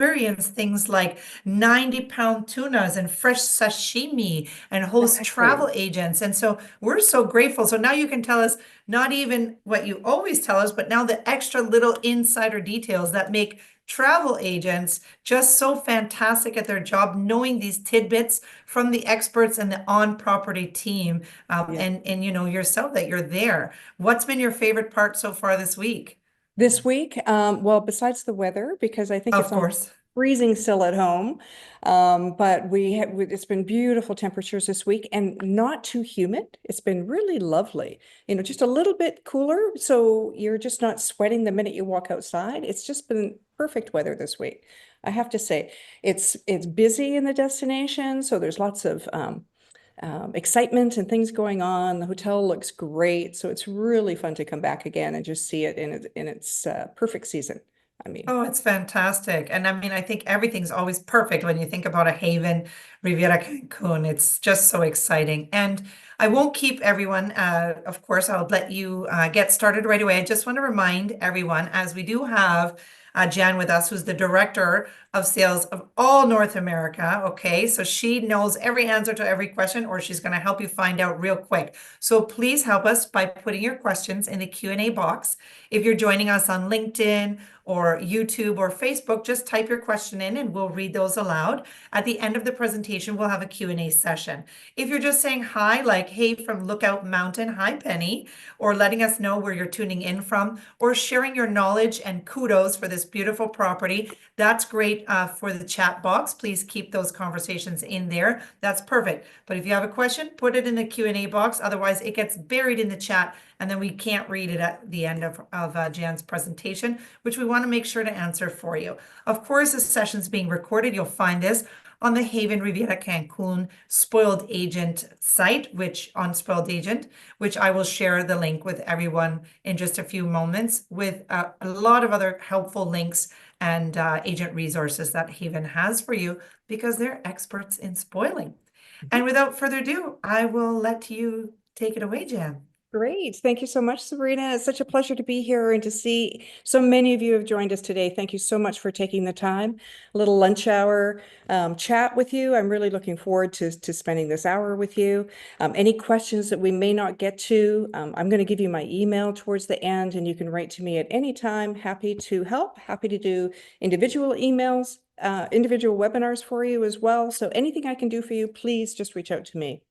experience things like 90-pound tunas and fresh sashimi and host travel Exactly. agents. And so we're so grateful. So now you can tell us not even what you always tell us, but now the extra little insider details that make travel agents just so fantastic at their job, knowing these tidbits from the experts and the on-property team, Yeah. and yourself that you're there. What's been your favorite part so far this week? This week, well, besides the weather, because I think Of it's almost course. freezing still at home, but it's been beautiful temperatures this week and not too humid. It's been really lovely. Just a little bit cooler, so you're just not sweating the minute you walk outside. It's just been perfect weather this week. I have to say, it's busy in the destination, so there's lots of excitement and things going on. The hotel looks great, so it's really fun to come back again and just see it in its perfect season. I mean, Oh, it's fantastic. And I mean, I think everything's always perfect when you think about a haven, Riviera Cancun. It's just so exciting. And I won't keep everyone, of course, I'll let you get started right away. I just want to remind everyone, as we do have Jan with us, who's the director of sales of all North America. Okay, so she knows every answer to every question, or she's going to help you find out real quick. So please help us by putting your questions in the Q&A box. If you're joining us on LinkedIn, or YouTube or Facebook, just type your question in and we'll read those aloud. At the end of the presentation, we'll have a Q&A session. If you're just saying hi, like, hey, from Lookout Mountain, hi, Penny, or letting us know where you're tuning in from, or sharing your knowledge and kudos for this beautiful property, that's great for the chat box. Please keep those conversations in there. That's perfect. But if you have a question, put it in the Q&A box. Otherwise, it gets buried in the chat and then we can't read it at the end of Jan's presentation, which we want to make sure to answer for you. Of course, this session's being recorded. You'll find this on the Haven Riviera Cancun Spoiled Agent site, which I will share the link with everyone in just a few moments with a lot of other helpful links and agent resources that Haven has for you because they're experts in spoiling. And without further ado, I will let you take it away, Jan. great. Thank you so much, Sabrina. It's such a pleasure to be here and to see so many of you have joined us today. Thank you so much for taking the time. A little lunch hour chat with you. I'm really looking forward to spending this hour with you. Any questions that we may not get to, I'm going to give you my email towards the end, and you can write to me at any time. Happy to help, happy to do individual emails, individual webinars for you as well. So anything I can do for you, please just reach out to me.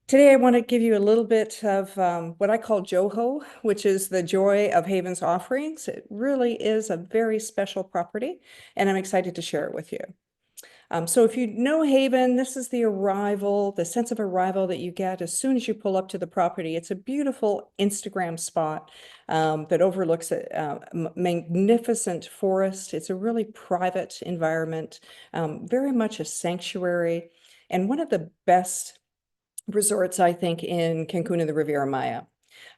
Today, I want to give you a little bit of what I call Joho, which is the joy of Haven's offerings. It really is a very special property, and I'm excited to share it with you. So if you know Haven, this is the sense of arrival that you get as soon as you pull up to the property. It's a beautiful Instagram spot that overlooks a magnificent forest. It's a really private environment, very much a sanctuary, and one of the best resorts, I think, in Cancun and the Riviera Maya.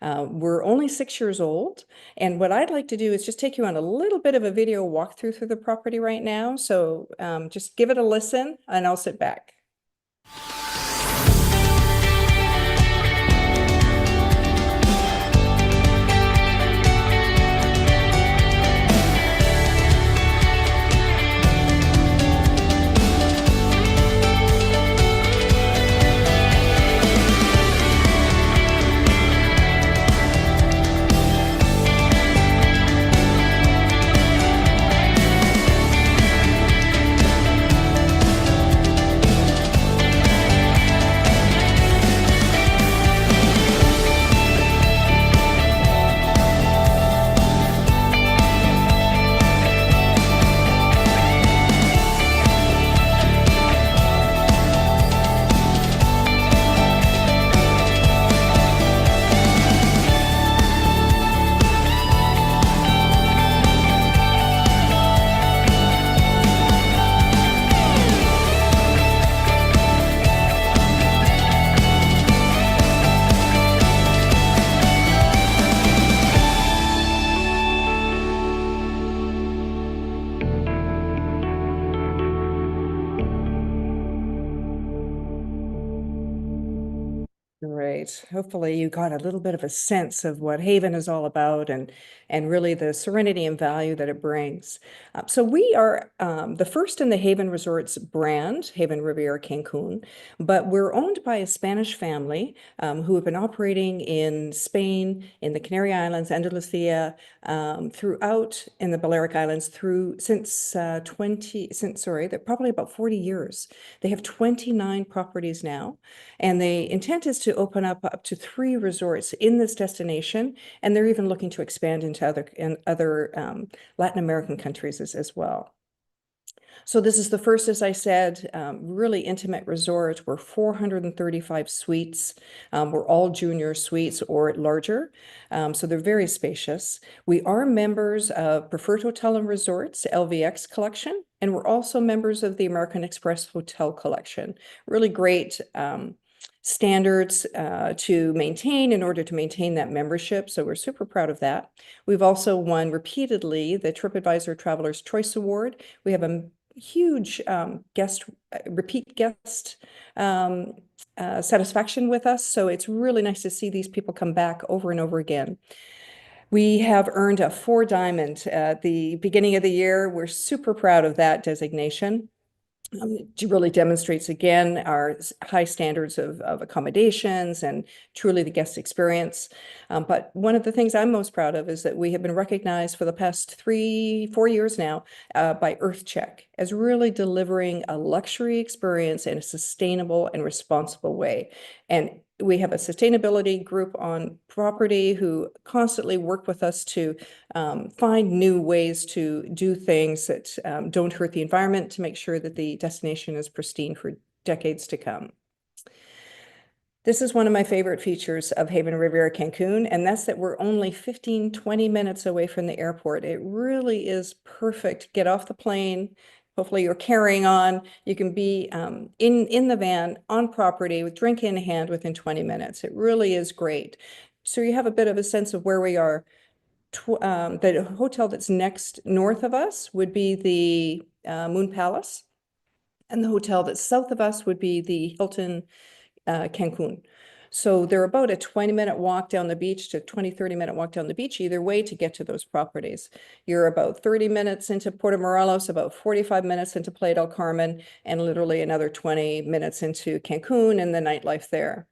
We're only 6 years old, and what I'd like to do is just take you on a little bit of a video walkthrough through the property right now. So just give it a listen, and I'll sit back. tonight. Hopefully you got a little bit of a sense of what Haven is all about and really the serenity and value that it brings. So we are the first in the Haven Resorts brand, Haven Riviera Cancun, but we're owned by a Spanish family who have been operating in Spain, in the Canary Islands, Andalusia, throughout in the Balearic Islands since they're probably about 40 years. They have 29 properties now, and the intent is to open up to 3 resorts in this destination, and they're even looking to expand into other Latin American countries as well. So this is the first, as I said, really intimate resort. We're 435 suites. We're all junior suites or larger, so they're very spacious. We are members of Preferred Hotel and Resorts, LVX Collection, and we're also members of the American Express Hotel Collection. Really great standards to maintain in order to maintain that membership. So we're super proud of that. We've also won repeatedly the TripAdvisor Traveler's Choice Award. We have a huge repeat guest satisfaction with us. So it's really nice to see these people come back over and over again. We have earned a 4 diamond at the beginning of the year. We're super proud of that designation. It really demonstrates again our high standards of accommodations and truly the guest experience. But one of the things I'm most proud of is that we have been recognized for the past 4 years now by EarthCheck as really delivering a luxury experience in a sustainable and responsible way. And we have a sustainability group on property who constantly work with us to find new ways to do things that don't hurt the environment, to make sure that the destination is pristine for decades to come. This is one of my favorite features of Haven Riviera Cancun, and that's that we're only 15, 20 minutes away from the airport. It really is perfect. Get off the plane. Hopefully you're carrying on. You can be in the van on property with drink in hand within 20 minutes. It really is great. So you have a bit of a sense of where we are. The hotel that's next north of us would be the Moon Palace, and the hotel that's south of us would be the Hilton Cancun. So they're about a 20-minute walk down the beach to 30-minute walk down the beach either way to get to those properties. You're about 30 minutes into Puerto Morelos, about 45 minutes into Playa del Carmen, and literally another 20 minutes into Cancun and the nightlife there.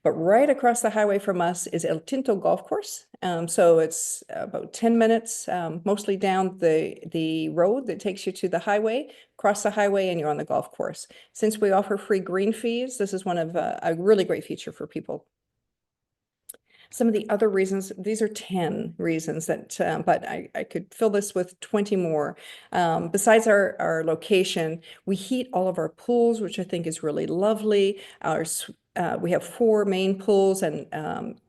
But right across the highway from us is El Tinto Golf Course. So it's about 10 minutes, mostly down the road that takes you to the highway, cross the highway, and you're on the golf course. Since we offer free green fees, this is one of a really great feature for people. Some of the other reasons, these are 10 reasons that, but I could fill this with 20 more. Besides our location, we heat all of our pools, which I think is really lovely. We have 4 main pools, and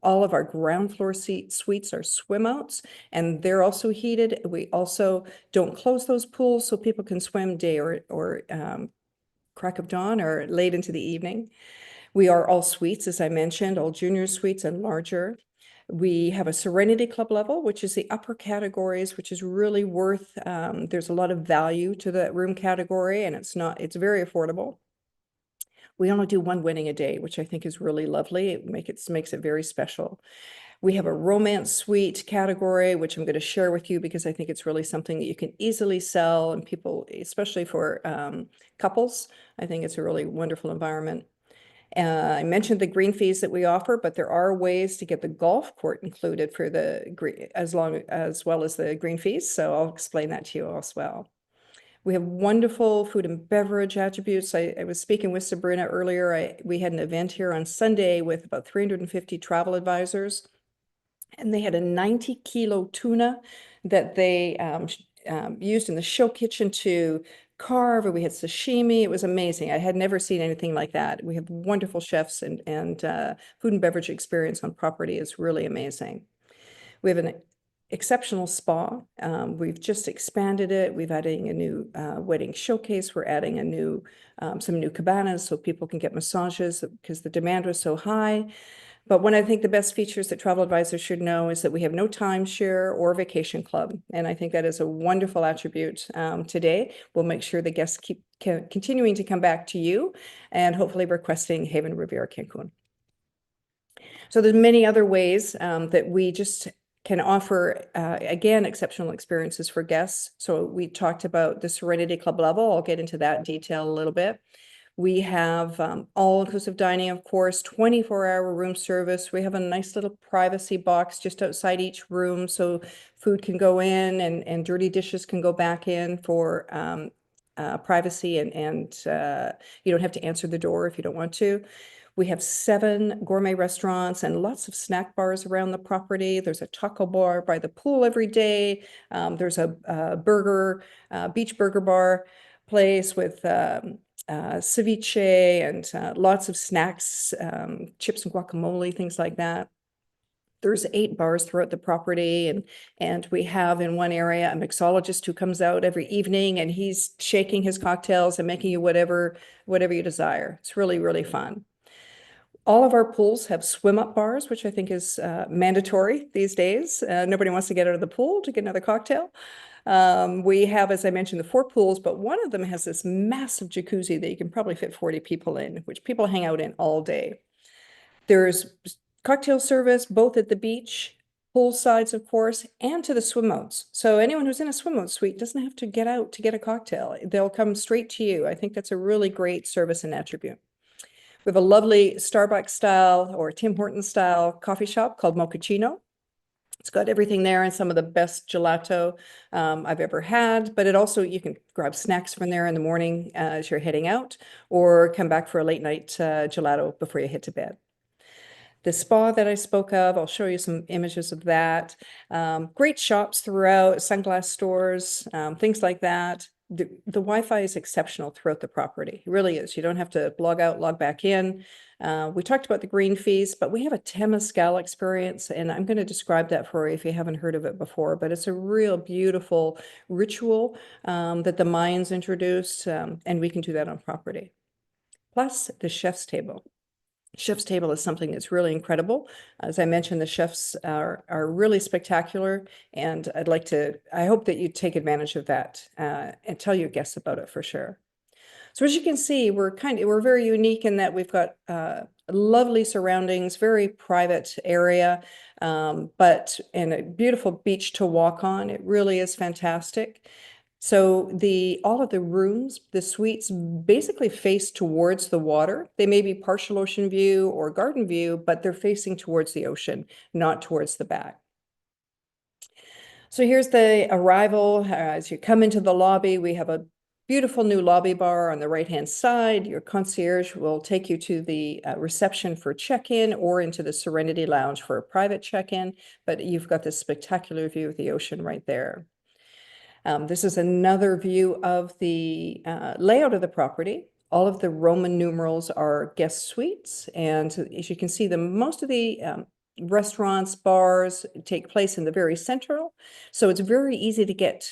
all of our ground floor suites are swim outs, and they're also heated. We also don't close those pools so people can swim day or crack of dawn or late into the evening. We are all suites, as I mentioned, all junior suites and larger. We have a Serenity Club level, which is the upper categories, which is really worth, there's a lot of value to the room category, and it's very affordable. We only do 1 wedding a day, which I think is really lovely. It makes it very special. We have a romance suite category, which I'm going to share with you because I think it's really something that you can easily sell, and people, especially for couples, I think it's a really wonderful environment. I mentioned the green fees that we offer, but there are ways to get the golf court included for as well as the green fees. So I'll explain that to you as well. We have wonderful food and beverage attributes. I was speaking with Sabrina earlier. We had an event here on Sunday with about 350 travel advisors, and they had a 90-kilo tuna that they used in the show kitchen to carve, or we had sashimi. It was amazing. I had never seen anything like that. We have wonderful chefs, and food and beverage experience on property is really amazing. We have an exceptional spa. We've just expanded it. We've adding a new wedding showcase. We're adding some new cabanas so people can get massages because the demand was so high. But one, I think the best features that travel advisors should know is that we have no timeshare or vacation club. And I think that is a wonderful attribute today. We'll make sure the guests keep continuing to come back to you and hopefully requesting Haven Riviera Cancun. So there's many other ways that we just can offer, again, exceptional experiences for guests. So we talked about the Serenity Club level. I'll get into that in detail a little bit. We have all-inclusive dining, of course, 24-hour room service. We have a nice little privacy box just outside each room so food can go in and dirty dishes can go back in for privacy, and you don't have to answer the door if you don't want to. We have 7 gourmet restaurants and lots of snack bars around the property. There's a taco bar by the pool every day. There's a beach burger bar place with ceviche and lots of snacks, chips and guacamole, things like that. There's 8 bars throughout the property, and we have in one area a mixologist who comes out every evening, and he's shaking his cocktails and making you whatever you desire. It's really, really fun. All of our pools have swim up bars, which I think is mandatory these days. Nobody wants to get out of the pool to get another cocktail. We have, as I mentioned, the 4 pools, but one of them has this massive jacuzzi that you can probably fit 40 people in, which people hang out in all day. There's cocktail service both at the beach, pool sides, of course, and to the swim outs. So anyone who's in a swim out suite doesn't have to get out to get a cocktail. They'll come straight to you. I think that's a really great service and attribute. We have a lovely Starbucks style or Tim Hortons style coffee shop called Mochaccino. It's got everything there and some of the best gelato I've ever had, but it also, you can grab snacks from there in the morning as you're heading out, or come back for a late night gelato before you head to bed. The spa that I spoke of, I'll show you some images of that. Great shops throughout, sunglass stores, things like that. The Wi-Fi is exceptional throughout the property. It really is. You don't have to log out, log back in. We talked about the green fees, but we have a Temescal experience, and I'm going to describe that for you if you haven't heard of it before. But it's a real beautiful ritual that the Mayans introduced, and we can do that on property. Plus the chef's table. Chef's table is something that's really incredible. As I mentioned, the chefs are really spectacular, and I hope that you take advantage of that and tell your guests about it for sure. So as you can see, we're very unique in that we've got lovely surroundings, very private area, but and a beautiful beach to walk on. It really is fantastic. So all of the rooms, the suites basically face towards the water. They may be partial ocean view or garden view, but they're facing towards the ocean, not towards the back. So here's the arrival. As you come into the lobby, we have a beautiful new lobby bar on the right-hand side. Your concierge will take you to the reception for check-in or into the Serenity Lounge for a private check-in, but you've got this spectacular view of the ocean right there. This is another view of the layout of the property. All of the Roman numerals are guest suites, and as you can see, most of the restaurants, bars take place in the very central. So it's very easy to get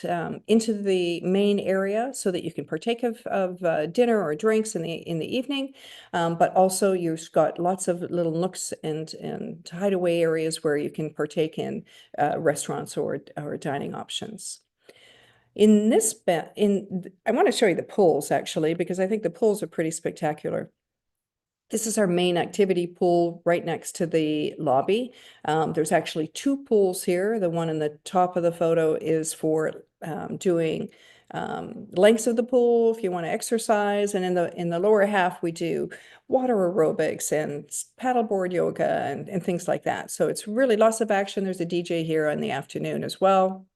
into the main area so that you can partake of dinner or drinks in the evening. But also you've got lots of little nooks and hideaway areas where you can partake in restaurants or dining options. I want to show you the pools actually, because I think the pools are pretty spectacular. This is our main activity pool right next to the lobby. There's actually 2 pools here. The one in the top of the photo is for doing lengths of the pool if you want to exercise, and in the lower half we do water aerobics and paddleboard yoga and things like that. So it's really lots of action. There's a DJ here in the afternoon as well.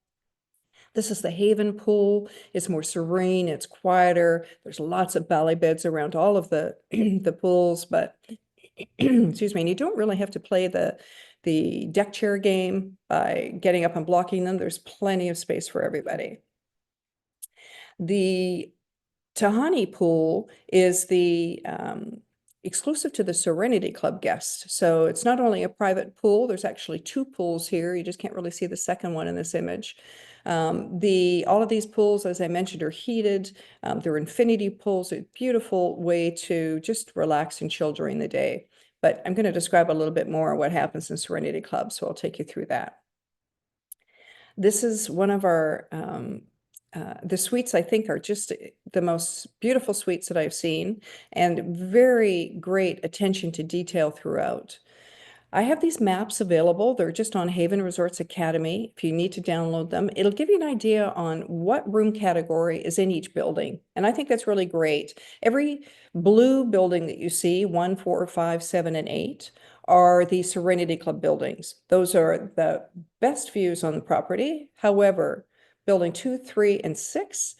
This is the Haven pool. It's more serene, it's quieter. There's lots of ballet beds around all of the the pools, but excuse me, and you don't really have to play the deck chair game by getting up and blocking them. There's plenty of space for everybody. The Tahani pool is the exclusive to the Serenity Club guest. So it's not only a private pool, there's actually 2 pools here. You just can't really see the second one in this image. All of these pools, as I mentioned, are heated. They're infinity pools, a beautiful way to just relax and chill during the day. But I'm going to describe a little bit more what happens in Serenity Club, so I'll take you through that. This is one of our the suites, I think, are just the most beautiful suites that I've seen, and very great attention to detail throughout. I have these maps available. They're just on Haven Resorts Academy. If you need to download them, it'll give you an idea on what room category is in each building. And I think that's really great. Every blue building that you see, 1, 4, 5, 7, and 8, are the Serenity Club buildings. Those are the best views on the property. However, building 2, 3, and 6,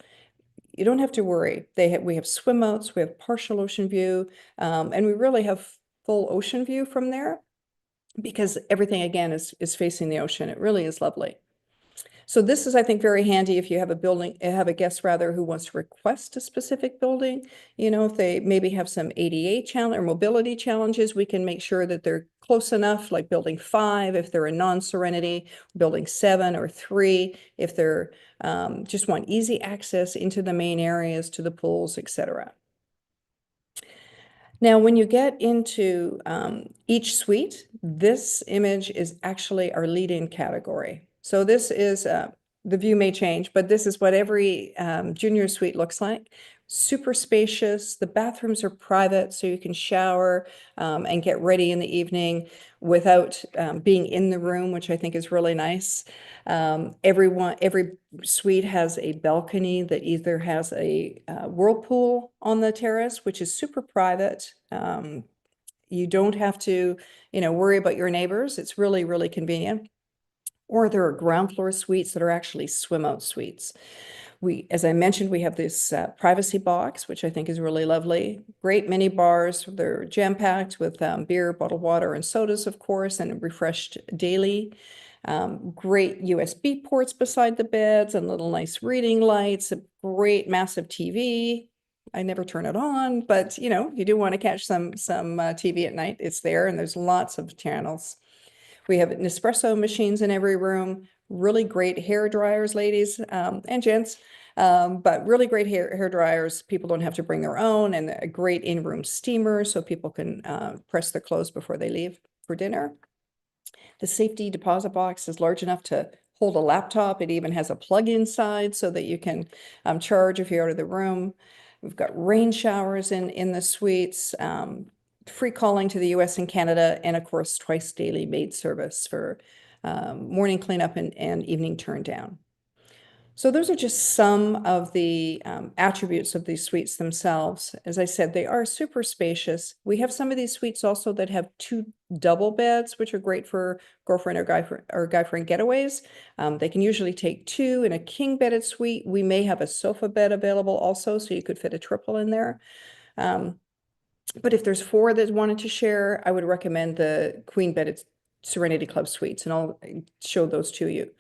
you don't have to worry. We have swim outs, we have partial ocean view, and we really have full ocean view from there because everything again is facing the ocean. It really is lovely. So this is, I think, very handy if you have have a guest rather who wants to request a specific building. You know, if they maybe have some ADA challenge or mobility challenges, we can make sure that they're close enough, like building 5 if they're a non-Serenity, building 7 or 3 if they're just want easy access into the main areas, to the pools, etc. Now, when you get into each suite, this image is actually our lead-in category. So this is, the view may change, but this is what every junior suite looks like. Super spacious. The bathrooms are private, so you can shower and get ready in the evening without being in the room, which I think is really nice. Every suite has a balcony that either has a whirlpool on the terrace, which is super private. You don't have to, worry about your neighbors. It's really, really convenient. Or there are ground floor suites that are actually swim out suites. As I mentioned, we have this privacy box, which I think is really lovely. Great mini bars. They're jam-packed with beer, bottled water, and sodas, of course, and refreshed daily. Great USB ports beside the beds and little nice reading lights, a great massive TV. I never turn it on, but you do want to catch some TV at night. It's there, and there's lots of channels. We have Nespresso machines in every room, really great hair dryers, ladies and gents, but really great hair dryers. People don't have to bring their own, and a great in-room steamer so people can press their clothes before they leave for dinner. The safety deposit box is large enough to hold a laptop. It even has a plug inside so that you can charge if you're out of the room. We've got rain showers in the suites, free calling to the US and Canada, and of course, twice daily maid service for morning cleanup and evening turn down. So those are just some of the attributes of these suites themselves. As I said, they are super spacious. We have some of these suites also that have 2 double beds, which are great for girlfriend or guy friend getaways. They can usually take 2 in a king bedded suite. We may have a sofa bed available also, so you could fit a triple in there. But if there's 4 that wanted to share, I would recommend the queen bedded Serenity Club suites, and I'll show those to you.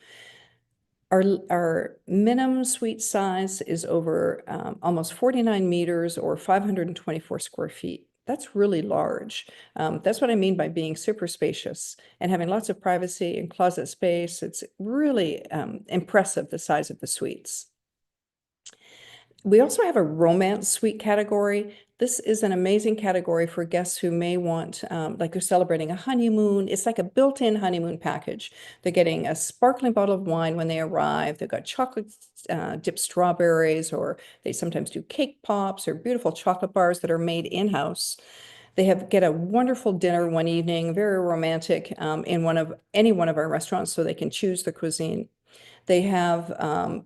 Our minimum suite size is over almost 49 meters or 524 square feet. That's really large. That's what I mean by being super spacious and having lots of privacy and closet space. It's really impressive, the size of the suites. We also have a romance suite category. This is an amazing category for guests who may want, like they're celebrating a honeymoon. It's like a built-in honeymoon package. They're getting a sparkling bottle of wine when they arrive. They've got chocolate dipped strawberries, or they sometimes do cake pops or beautiful chocolate bars that are made in-house. They get a wonderful dinner one evening, very romantic, in any one of our restaurants, so they can choose the cuisine. They have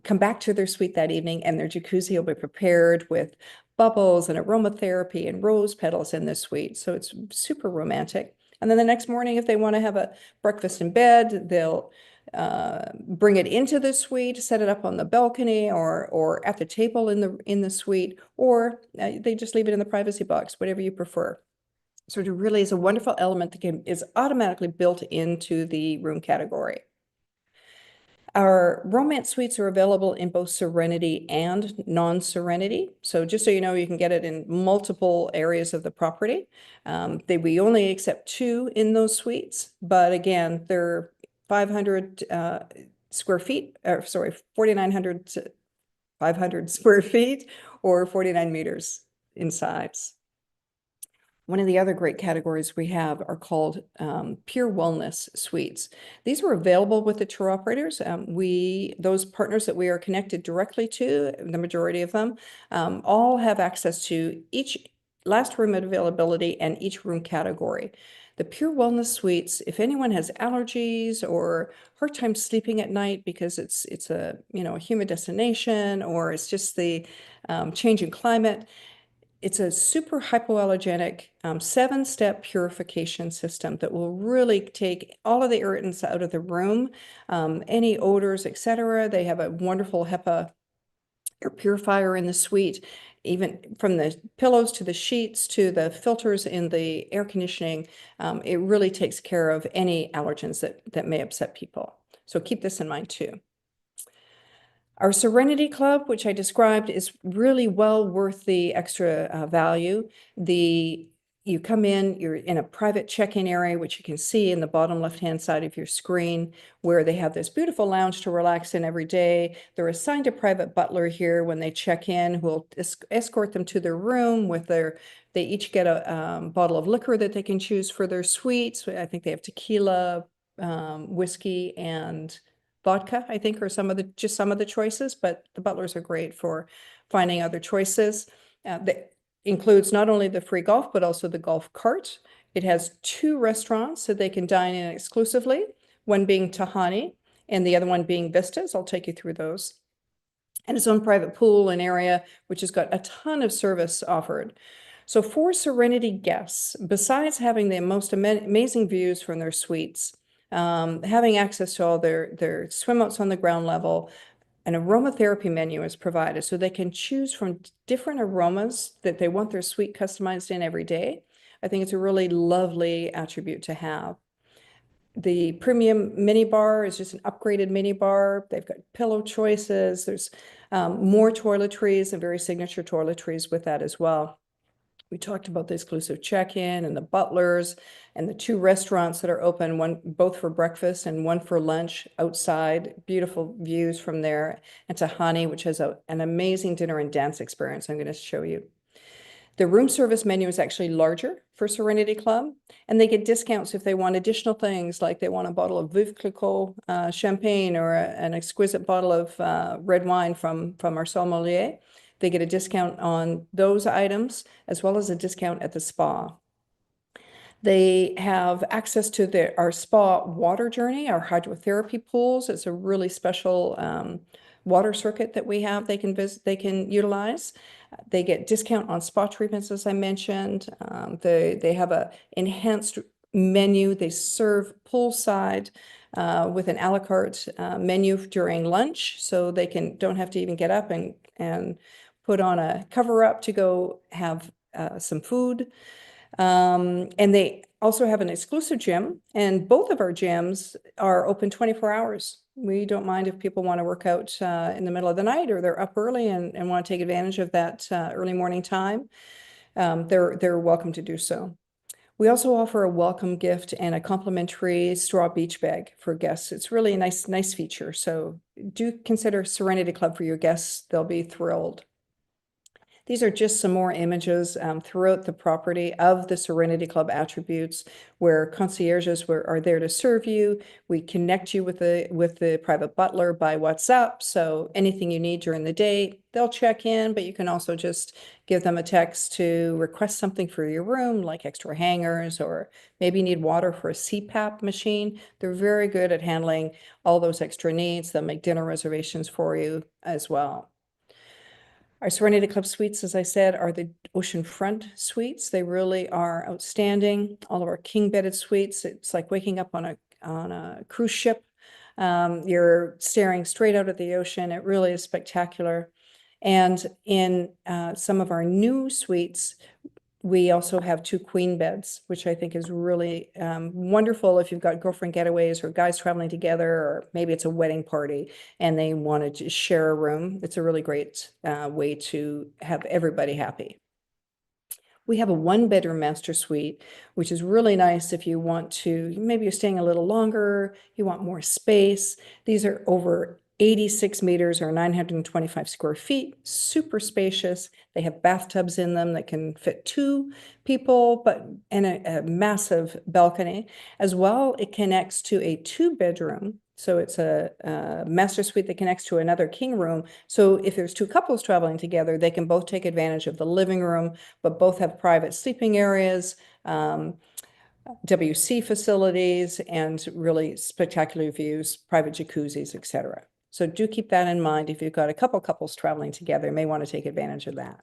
come back to their suite that evening, and their jacuzzi will be prepared with bubbles and aromatherapy and rose petals in the suite. So it's super romantic. And then the next morning, if they want to have a breakfast in bed, they'll bring it into the suite, set it up on the balcony or at the table in the suite, or they just leave it in the privacy box, whatever you prefer. So it really is a wonderful element that is automatically built into the room category. Our romance suites are available in both Serenity and non-Serenity. So just so you know, you can get it in multiple areas of the property. We only accept 2 in those suites, but again, they're 500 square feet, or sorry, 4,900 to 500 square feet or 49 meters in size. One of the other great categories we have are called Pure Wellness Suites. These are available with the tour operators. Those partners that we are connected directly to, the majority of them, all have access to each last room availability and each room category. The Pure Wellness Suites, if anyone has allergies or hard time sleeping at night because it's a, a humid destination, or it's just the change in climate, it's a super hypoallergenic 7-step purification system that will really take all of the irritants out of the room, any odors, etc. They have a wonderful HEPA air purifier in the suite, even from the pillows to the sheets to the filters in the air conditioning. It really takes care of any allergens that may upset people. So keep this in mind too. Our Serenity Club, which I described, is really well worth the extra value. You come in, you're in a private check-in area, which you can see in the bottom left-hand side of your screen, where they have this beautiful lounge to relax in every day. They're assigned a private butler here when they check in, who will escort them to their room with they each get a bottle of liquor that they can choose for their suites. I think they have tequila, whiskey, and vodka, I think, are just some of the choices, but the butlers are great for finding other choices. That includes not only the free golf, but also the golf cart. It has 2 restaurants that they can dine in exclusively, one being Tahani and the other one being Vistas. I'll take you through those. And its own private pool and area, which has got a ton of service offered. So for Serenity guests, besides having the most amazing views from their suites, having access to all their swim outs on the ground level, an aromatherapy menu is provided so they can choose from different aromas that they want their suite customized in every day. I think it's a really lovely attribute to have. The premium mini bar is just an upgraded mini bar. They've got pillow choices. There's more toiletries and very signature toiletries with that as well. We talked about the exclusive check-in and the butlers and the 2 restaurants that are open, both for breakfast and one for lunch outside. Beautiful views from there. And Tahani, which has an amazing dinner and dance experience I'm going to show you. The room service menu is actually larger for Serenity Club, and they get discounts if they want additional things, like they want a bottle of Veuve Clicquot champagne or an exquisite bottle of red wine from our sommelier. They get a discount on those items, as well as a discount at the spa. They have access to our spa water journey, our hydrotherapy pools. It's a really special water circuit that we have they can utilize. They get discount on spa treatments, as I mentioned. They have a enhanced menu. They serve poolside with an a la carte menu during lunch, so they don't have to even get up and put on a cover up to go have some food. And they also have an exclusive gym, and both of our gyms are open 24 hours. We don't mind if people want to work out in the middle of the night, or they're up early and want to take advantage of that early morning time. They're welcome to do so. We also offer a welcome gift and a complimentary straw beach bag for guests. It's really a nice feature. So do consider Serenity Club for your guests. They'll be thrilled. These are just some more images throughout the property of the Serenity Club attributes, where concierges are there to serve you. We connect you with the private butler by WhatsApp. So anything you need during the day, they'll check in, but you can also just give them a text to request something for your room, like extra hangers, or maybe you need water for a CPAP machine. They're very good at handling all those extra needs. They'll make dinner reservations for you as well. Our Serenity Club suites, as I said, are the oceanfront suites. They really are outstanding. All of our king-bedded suites, it's like waking up on a cruise ship. You're staring straight out at the ocean. It really is spectacular. And in some of our new suites, we also have 2 queen beds, which I think is really wonderful if you've got girlfriend getaways or guys traveling together, or maybe it's a wedding party and they want to share a room. It's a really great way to have everybody happy. We have a 1-bedroom master suite, which is really nice if you want to, maybe you're staying a little longer, you want more space. These are over 86 meters or 925 square feet, super spacious. They have bathtubs in them that can fit 2 people, and a massive balcony. As well, it connects to a 2-bedroom. So it's a master suite that connects to another king room. So if there's 2 couples traveling together, they can both take advantage of the living room, but both have private sleeping areas. WC facilities, and really spectacular views, private jacuzzis, etc. So do keep that in mind if you've got a couple couples traveling together, you may want to take advantage of that.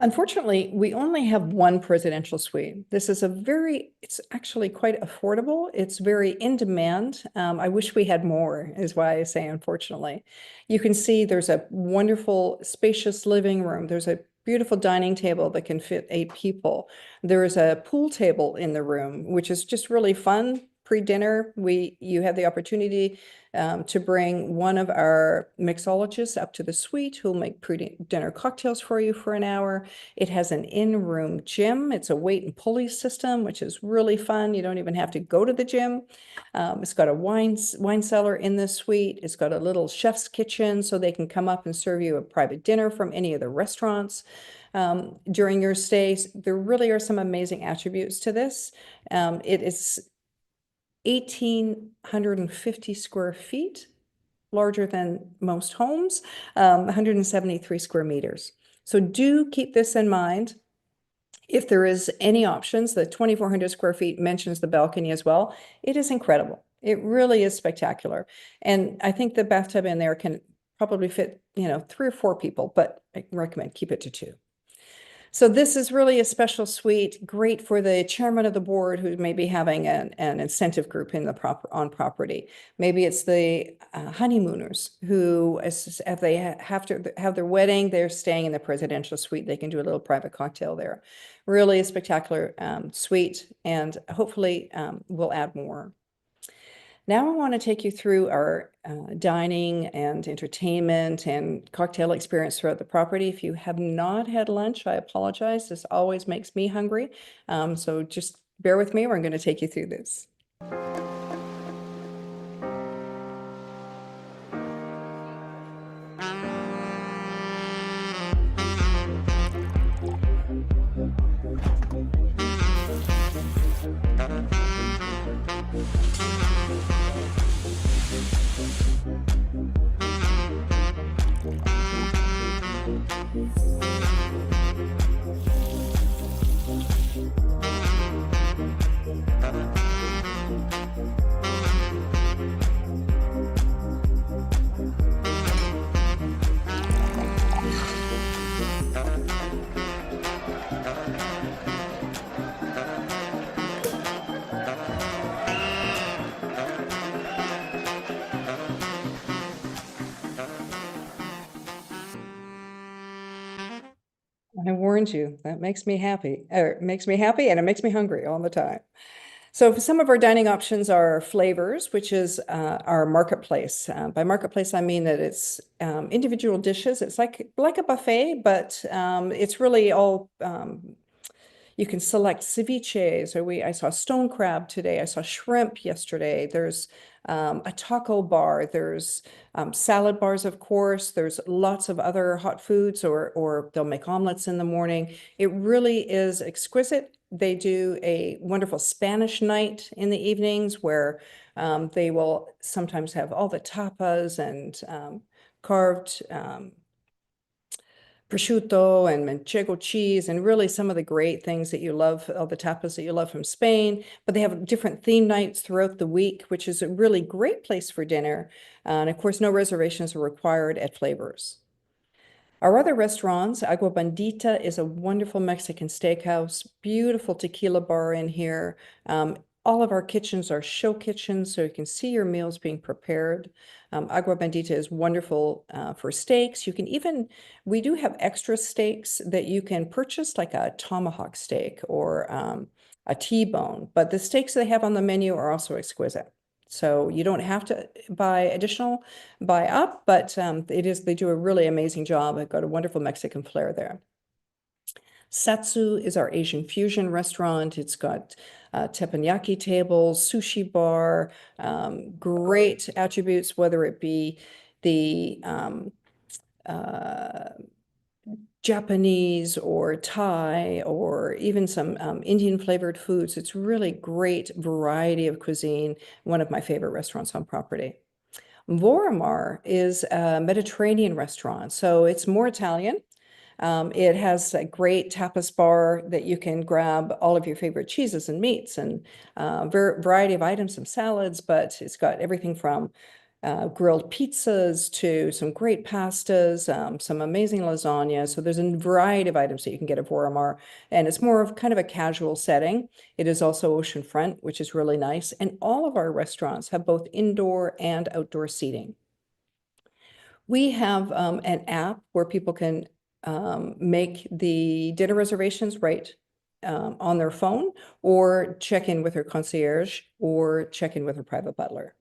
Unfortunately, we only have one presidential suite. This is it's actually quite affordable. It's very in demand. I wish we had more, is why I say unfortunately. You can see there's a wonderful, spacious living room. There's a beautiful dining table that can fit 8 people. There is a pool table in the room, which is just really fun. Pre-dinner, you have the opportunity to bring one of our mixologists up to the suite who'll make pre-dinner cocktails for you for an hour. It has an in-room gym. It's a weight and pulley system, which is really fun. You don't even have to go to the gym. It's got a wine cellar in the suite. It's got a little chef's kitchen, so they can come up and serve you a private dinner from any of the restaurants during your stays. There really are some amazing attributes to this. It is 1,850 square feet, larger than most homes, 173 square meters. So do keep this in mind. If there is any options, the 2,400 square feet mentions the balcony as well. It is incredible. It really is spectacular. And I think the bathtub in there can probably fit, 3 or 4 people, but I recommend keep it to 2. So this is really a special suite, great for the chairman of the board who may be having an incentive group on property. Maybe it's the honeymooners who, if they have to have their wedding, they're staying in the presidential suite. They can do a little private cocktail there. Really a spectacular suite, and hopefully we'll add more. Now I want to take you through our dining and entertainment and cocktail experience throughout the property. If you have not had lunch, I apologize. This always makes me hungry. So just bear with me. We're going to take you through this. I warned you, that makes me happy, or it makes me happy and it makes me hungry all the time. So some of our dining options are flavors, which is our marketplace. By marketplace, I mean that it's individual dishes. It's like a buffet, but it's really all you can select ceviches, I saw stone crab today. I saw shrimp yesterday. There's a taco bar. There's salad bars, of course. There's lots of other hot foods, or they'll make omelets in the morning. It really is exquisite. They do a wonderful Spanish night in the evenings where they will sometimes have all the tapas and carved prosciutto and manchego cheese, and really some of the great things that you love, all the tapas that you love from Spain. But they have different theme nights throughout the week, which is a really great place for dinner. And of course, no reservations are required at Flavors. Our other restaurants, Agua Bandita is a wonderful Mexican steakhouse, beautiful tequila bar in here. All of our kitchens are show kitchens, so you can see your meals being prepared. Agua Bandita is wonderful for steaks. We do have extra steaks that you can purchase, like a tomahawk steak or a T-bone, but the steaks they have on the menu are also exquisite. So you don't have to buy up, but they do a really amazing job. They've got a wonderful Mexican flair there. Satsu is our Asian fusion restaurant. It's got teppanyaki tables, sushi bar, great attributes, whether it be the Japanese or Thai or even some Indian flavored foods. It's really great variety of cuisine. One of my favorite restaurants on property. Voramar is a Mediterranean restaurant, so it's more Italian. It has a great tapas bar that you can grab all of your favorite cheeses and meats and variety of items, some salads, but it's got everything from grilled pizzas to some great pastas, some amazing lasagna. So there's a variety of items that you can get at Voromar, and it's more of kind of a casual setting. It is also oceanfront, which is really nice. And all of our restaurants have both indoor and outdoor seating. We have an app where people can make the dinner reservations right on their phone, or check in with their concierge, or check in with their private butler.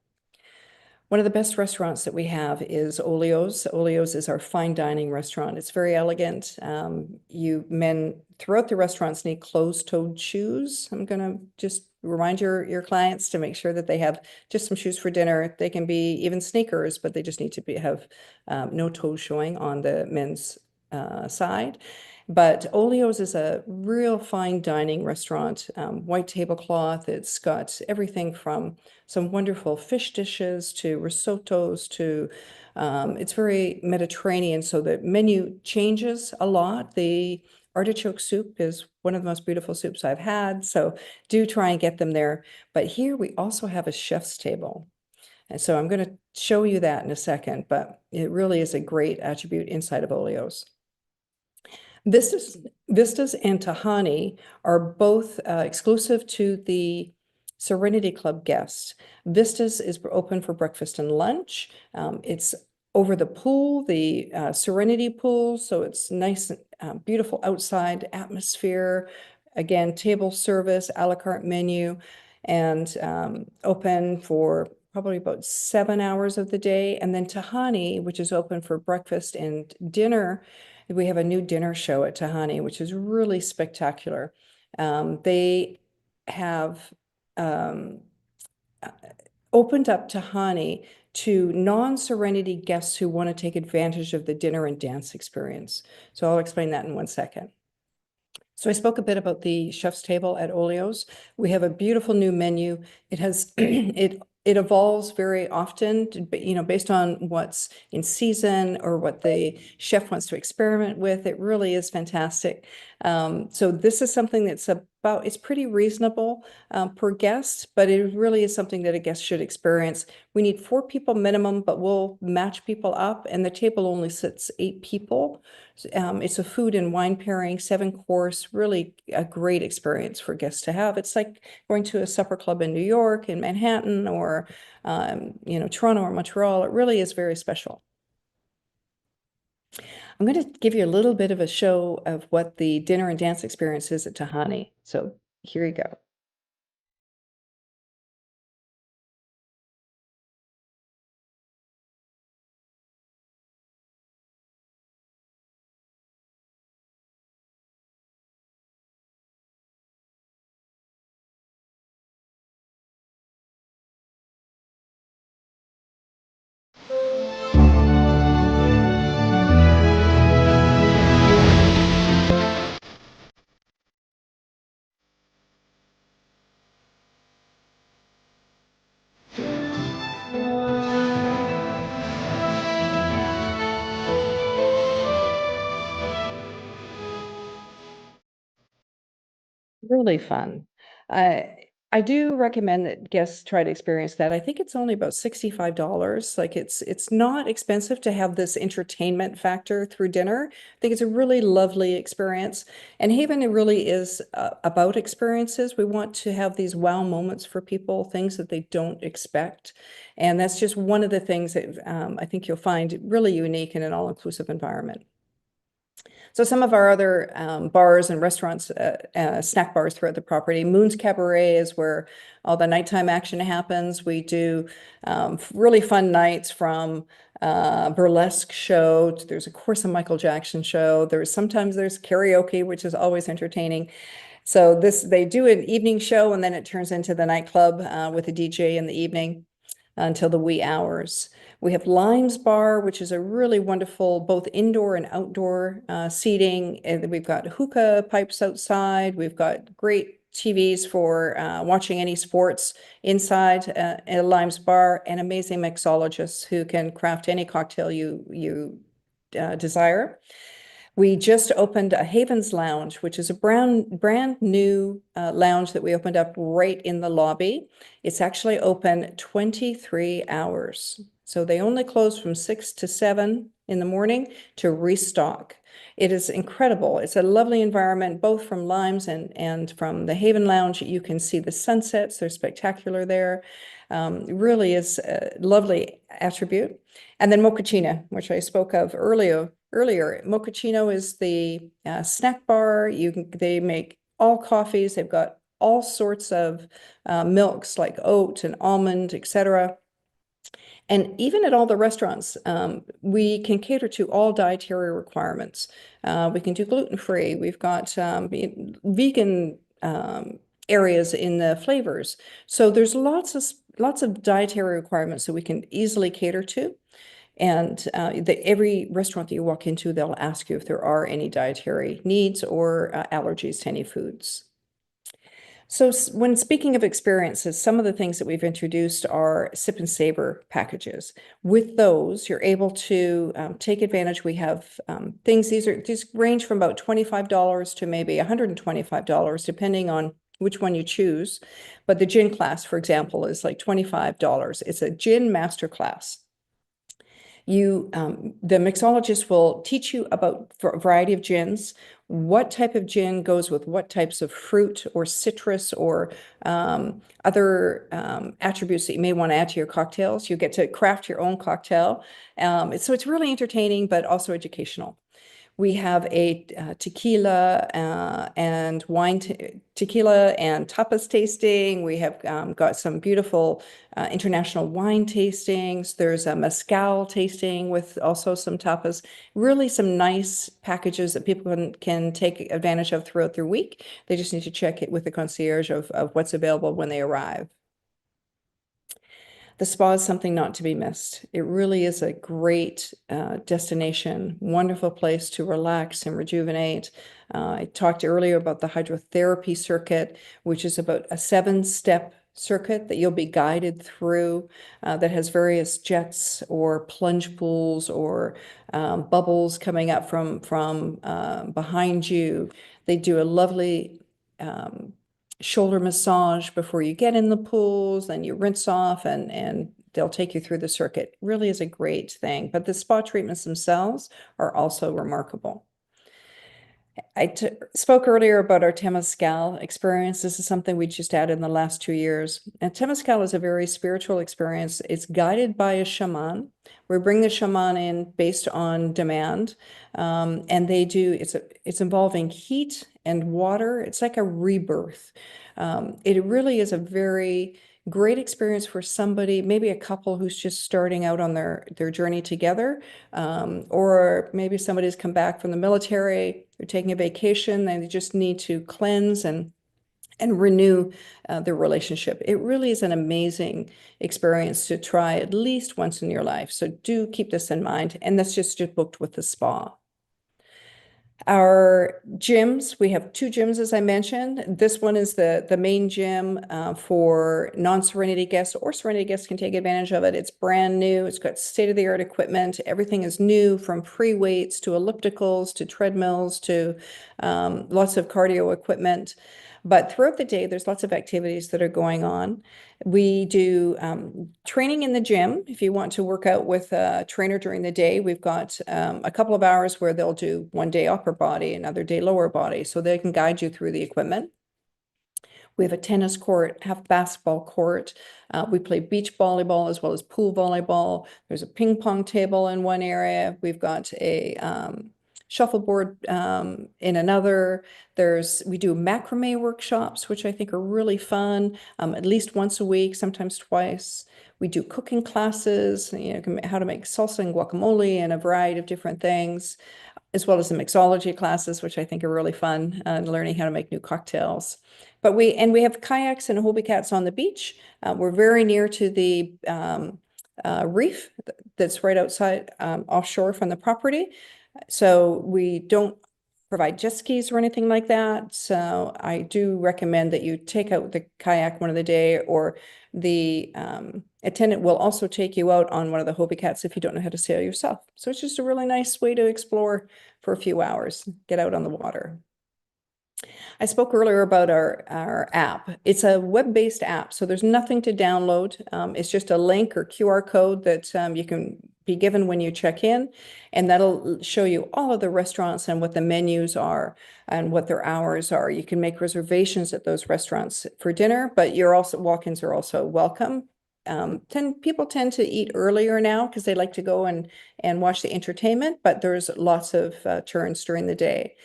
One of the best restaurants that we have is Olio's. Olio's is our fine dining restaurant. It's very elegant. You men throughout the restaurants need closed-toed shoes. I'm going to just remind your clients to make sure that they have just some shoes for dinner. They can be even sneakers, but they just need to have no toes showing on the men's side. But Olio's is a real fine dining restaurant, white tablecloth. It's got everything from some wonderful fish dishes to risottos to, it's very Mediterranean, so the menu changes a lot. The artichoke soup is one of the most beautiful soups I've had, so do try and get them there. But here we also have a chef's table. And so I'm going to show you that in a second, but it really is a great attribute inside of Olio's. Vistas and Tahani are both exclusive to the Serenity Club guests. Vistas is open for breakfast and lunch. It's over the pool, the Serenity pool, so it's nice and beautiful outside atmosphere. Again, table service, a la carte menu, and open for probably about 7 hours of the day. And then Tahani, which is open for breakfast and dinner. We have a new dinner show at Tahani, which is really spectacular. They have opened up Tahani to non-Serenity guests who want to take advantage of the dinner and dance experience. So I'll explain that in 1 second. So I spoke a bit about the chef's table at Olio's. We have a beautiful new menu. It has it evolves very often, based on what's in season or what the chef wants to experiment with. It really is fantastic. So this is something that's it's pretty reasonable per guest, but it really is something that a guest should experience. We need 4 people minimum, but we'll match people up, and the table only sits 8 people. It's a food and wine pairing, 7-course, really a great experience for guests to have. It's like going to a supper club in New York, in Manhattan, or Toronto or Montreal. It really is very special. I'm going to give you a little bit of a show of what the dinner and dance experience is at Tahani. So here you go. Really fun. I do recommend that guests try to experience that. I think it's only about $65. Like it's not expensive to have this entertainment factor through dinner. I think it's a really lovely experience. And Haven, it really is about experiences. We want to have these wow moments for people, things that they don't expect. And that's just one of the things that I think you'll find really unique in an all-inclusive environment. So some of our other bars and restaurants, snack bars throughout the property. Moon's Cabaret is where all the nighttime action happens. We do really fun nights, from burlesque show. There's of course a Michael Jackson show. Sometimes there's karaoke, which is always entertaining. So they do an evening show, and then it turns into the nightclub with a DJ in the evening until the wee hours. We have Limes Bar, which is a really wonderful both indoor and outdoor seating. And we've got hookah pipes outside. We've got great TVs for watching any sports inside at Limes Bar, and amazing mixologists who can craft any cocktail you desire. We just opened a Havens Lounge, which is a brand new lounge that we opened up right in the lobby. It's actually open 23 hours. So they only close from 6 to 7 in the morning to restock. It is incredible. It's a lovely environment, both from Limes and from the Haven Lounge. You can see the sunsets. They're spectacular there. Really is a lovely attribute. And then Mochaccino, which I spoke of earlier. Mochaccino is the snack bar. They make all coffees. They've got all sorts of milks like oat and almond, etc. And even at all the restaurants, we can cater to all dietary requirements. We can do gluten-free. We've got vegan areas in the flavors. So there's lots of dietary requirements that we can easily cater to. And every restaurant that you walk into, they'll ask you if there are any dietary needs or allergies to any foods. So when speaking of experiences, some of the things that we've introduced are sip and savor packages. With those, you're able to take advantage. We have things, these range from about $25 to maybe $125, depending on which one you choose. But the gin class, for example, is like $25. It's a gin master class. The mixologist will teach you about a variety of gins, what type of gin goes with what types of fruit or citrus or other attributes that you may want to add to your cocktails. You get to craft your own cocktail. So it's really entertaining, but also educational. We have a tequila and tequila and tapas tasting. We have got some beautiful international wine tastings. There's a mezcal tasting with also some tapas. Really some nice packages that people can take advantage of throughout their week. They just need to check it with the concierge of what's available when they arrive. The spa is something not to be missed. It really is a great destination, wonderful place to relax and rejuvenate. I talked earlier about the hydrotherapy circuit, which is about a 7-step circuit that you'll be guided through that has various jets or plunge pools or bubbles coming up from behind you. They do a lovely shoulder massage before you get in the pools, then you rinse off and they'll take you through the circuit. It really is a great thing. But the spa treatments themselves are also remarkable. I spoke earlier about our Temazcal experience. This is something we just added in the last 2 years. And Temazcal is a very spiritual experience. It's guided by a shaman. We bring the shaman in based on demand. And it's involving heat and water. It's like a rebirth. It really is a very great experience for somebody, maybe a couple who's just starting out on their journey together, or maybe somebody's come back from the military, they're taking a vacation, they just need to cleanse and renew their relationship. It really is an amazing experience to try at least once in your life. So do keep this in mind. And that's just booked with the spa. Our gyms, we have 2 gyms, as I mentioned. This one is the main gym for non-Serenity guests, or Serenity guests can take advantage of it. It's brand new. It's got state-of-the-art equipment. Everything is new, from free weights to ellipticals to treadmills to lots of cardio equipment. But throughout the day, there's lots of activities that are going on. We do training in the gym. If you want to work out with a trainer during the day, we've got a couple of hours where they'll do one day upper body, another day lower body, so they can guide you through the equipment. We have a tennis court, half basketball court. We play beach volleyball as well as pool volleyball. There's a ping pong table in one area. We've got a shuffleboard in another. We do macrame workshops, which I think are really fun, at least once a week, sometimes twice. We do cooking classes, how to make salsa and guacamole and a variety of different things, as well as the mixology classes, which I think are really fun, learning how to make new cocktails. But we have kayaks and hobie cats on the beach. We're very near to the reef that's right outside offshore from the property. So we don't provide jet skis or anything like that. So I do recommend that you take out the kayak one of the day, or the attendant will also take you out on one of the hobie cats if you don't know how to sail yourself. So it's just a really nice way to explore for a few hours, get out on the water. I spoke earlier about our app. It's a web-based app, so there's nothing to download. It's just a link or QR code that you can be given when you check in, and that'll show you all of the restaurants and what the menus are and what their hours are. You can make reservations at those restaurants for dinner, but walk-ins are also welcome. People tend to eat earlier now because they like to go and watch the entertainment, but there's lots of turns during the day.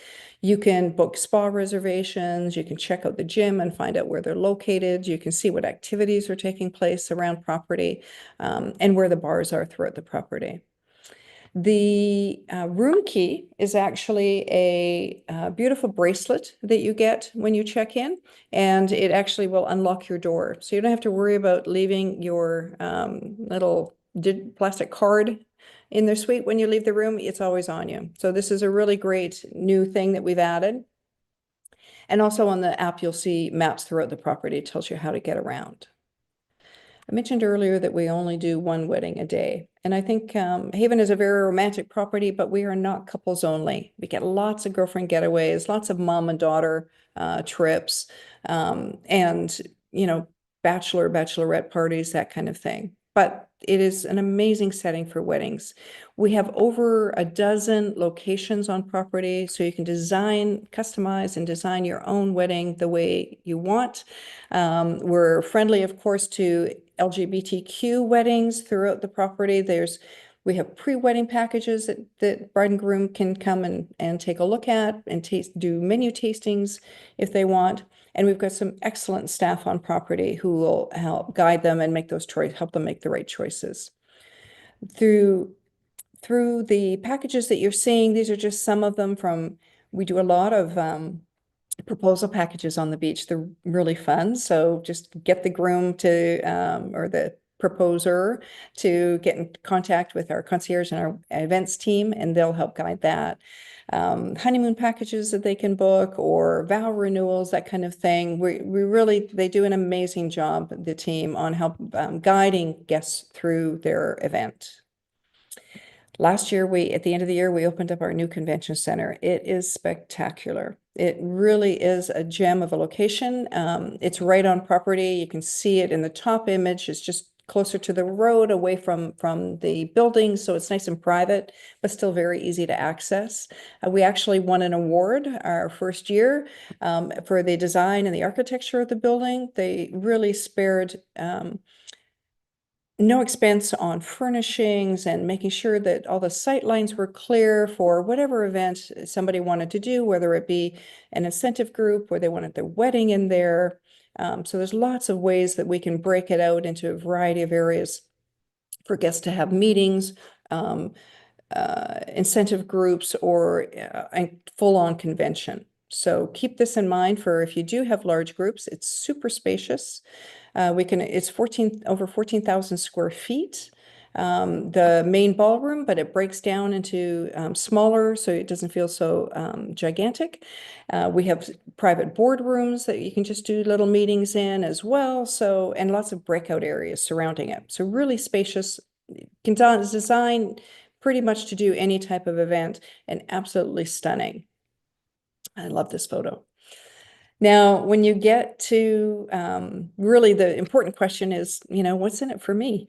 You can book spa reservations, you can check out the gym and find out where they're located, you can see what activities are taking place around property, and where the bars are throughout the property. The room key is actually a beautiful bracelet that you get when you check in, and it actually will unlock your door. So you don't have to worry about leaving your little plastic card in their suite when you leave the room. It's always on you. So this is a really great new thing that we've added. And also on the app, you'll see maps throughout the property. It tells you how to get around. I mentioned earlier that we only do one wedding a day. And I think Haven is a very romantic property, but we are not couples only. We get lots of girlfriend getaways, lots of mom and daughter trips, and, bachelorette parties, that kind of thing. But it is an amazing setting for weddings. We have over a dozen locations on property, so you can customize and design your own wedding the way you want. We're friendly, of course, to LGBTQ weddings throughout the property. We have pre-wedding packages that bride and groom can come and take a look at and do menu tastings if they want. And we've got some excellent staff on property who will help guide them and help them make the right choices. Through the packages that you're seeing, these are just some of them we do a lot of proposal packages on the beach. They're really fun. So just get the groom or the proposer to get in contact with our concierge and our events team, and they'll help guide that. Honeymoon packages that they can book, or vow renewals, that kind of thing. They do an amazing job, the team, on help guiding guests through their event. Last year, at the end of the year, we opened up our new convention center. It is spectacular. It really is a gem of a location. It's right on property. You can see it in the top image. It's just closer to the road, away from the building, so it's nice and private, but still very easy to access. We actually won an award our first year for the design and the architecture of the building. They really spared no expense on furnishings and making sure that all the sight lines were clear for whatever event somebody wanted to do, whether it be an incentive group or they wanted their wedding in there. So there's lots of ways that we can break it out into a variety of areas for guests to have meetings, incentive groups, or a full-on convention. So keep this in mind for if you do have large groups. It's super spacious. It's over 14,000 square feet. The main ballroom, but it breaks down into smaller, so it doesn't feel so gigantic. We have private boardrooms that you can just do little meetings in as well. And lots of breakout areas surrounding it. So really spacious. It's designed pretty much to do any type of event, and absolutely stunning. I love this photo. Now, when you get to really the important question is, what's in it for me?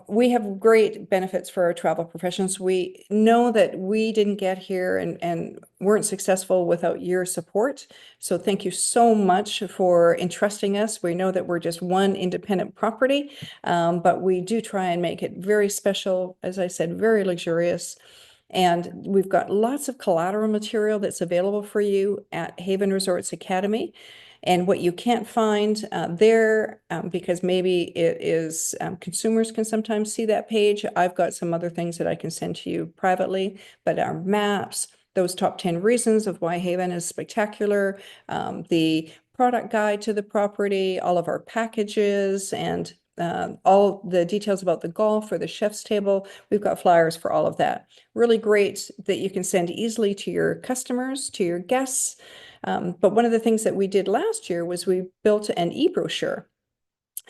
We have great benefits for our travel professions. We know that we didn't get here and weren't successful without your support. So thank you so much for entrusting us. We know that we're just one independent property, but we do try and make it very special, as I said, very luxurious. And we've got lots of collateral material that's available for you at Haven Resorts Academy. And what you can't find there, because maybe it is consumers can sometimes see that page. I've got some other things that I can send to you privately, but our maps, those top 10 reasons of why Haven is spectacular, the product guide to the property, all of our packages, and all the details about the golf or the chef's table. We've got flyers for all of that. Really great that you can send easily to your customers, to your guests. But one of the things that we did last year was we built an e-brochure.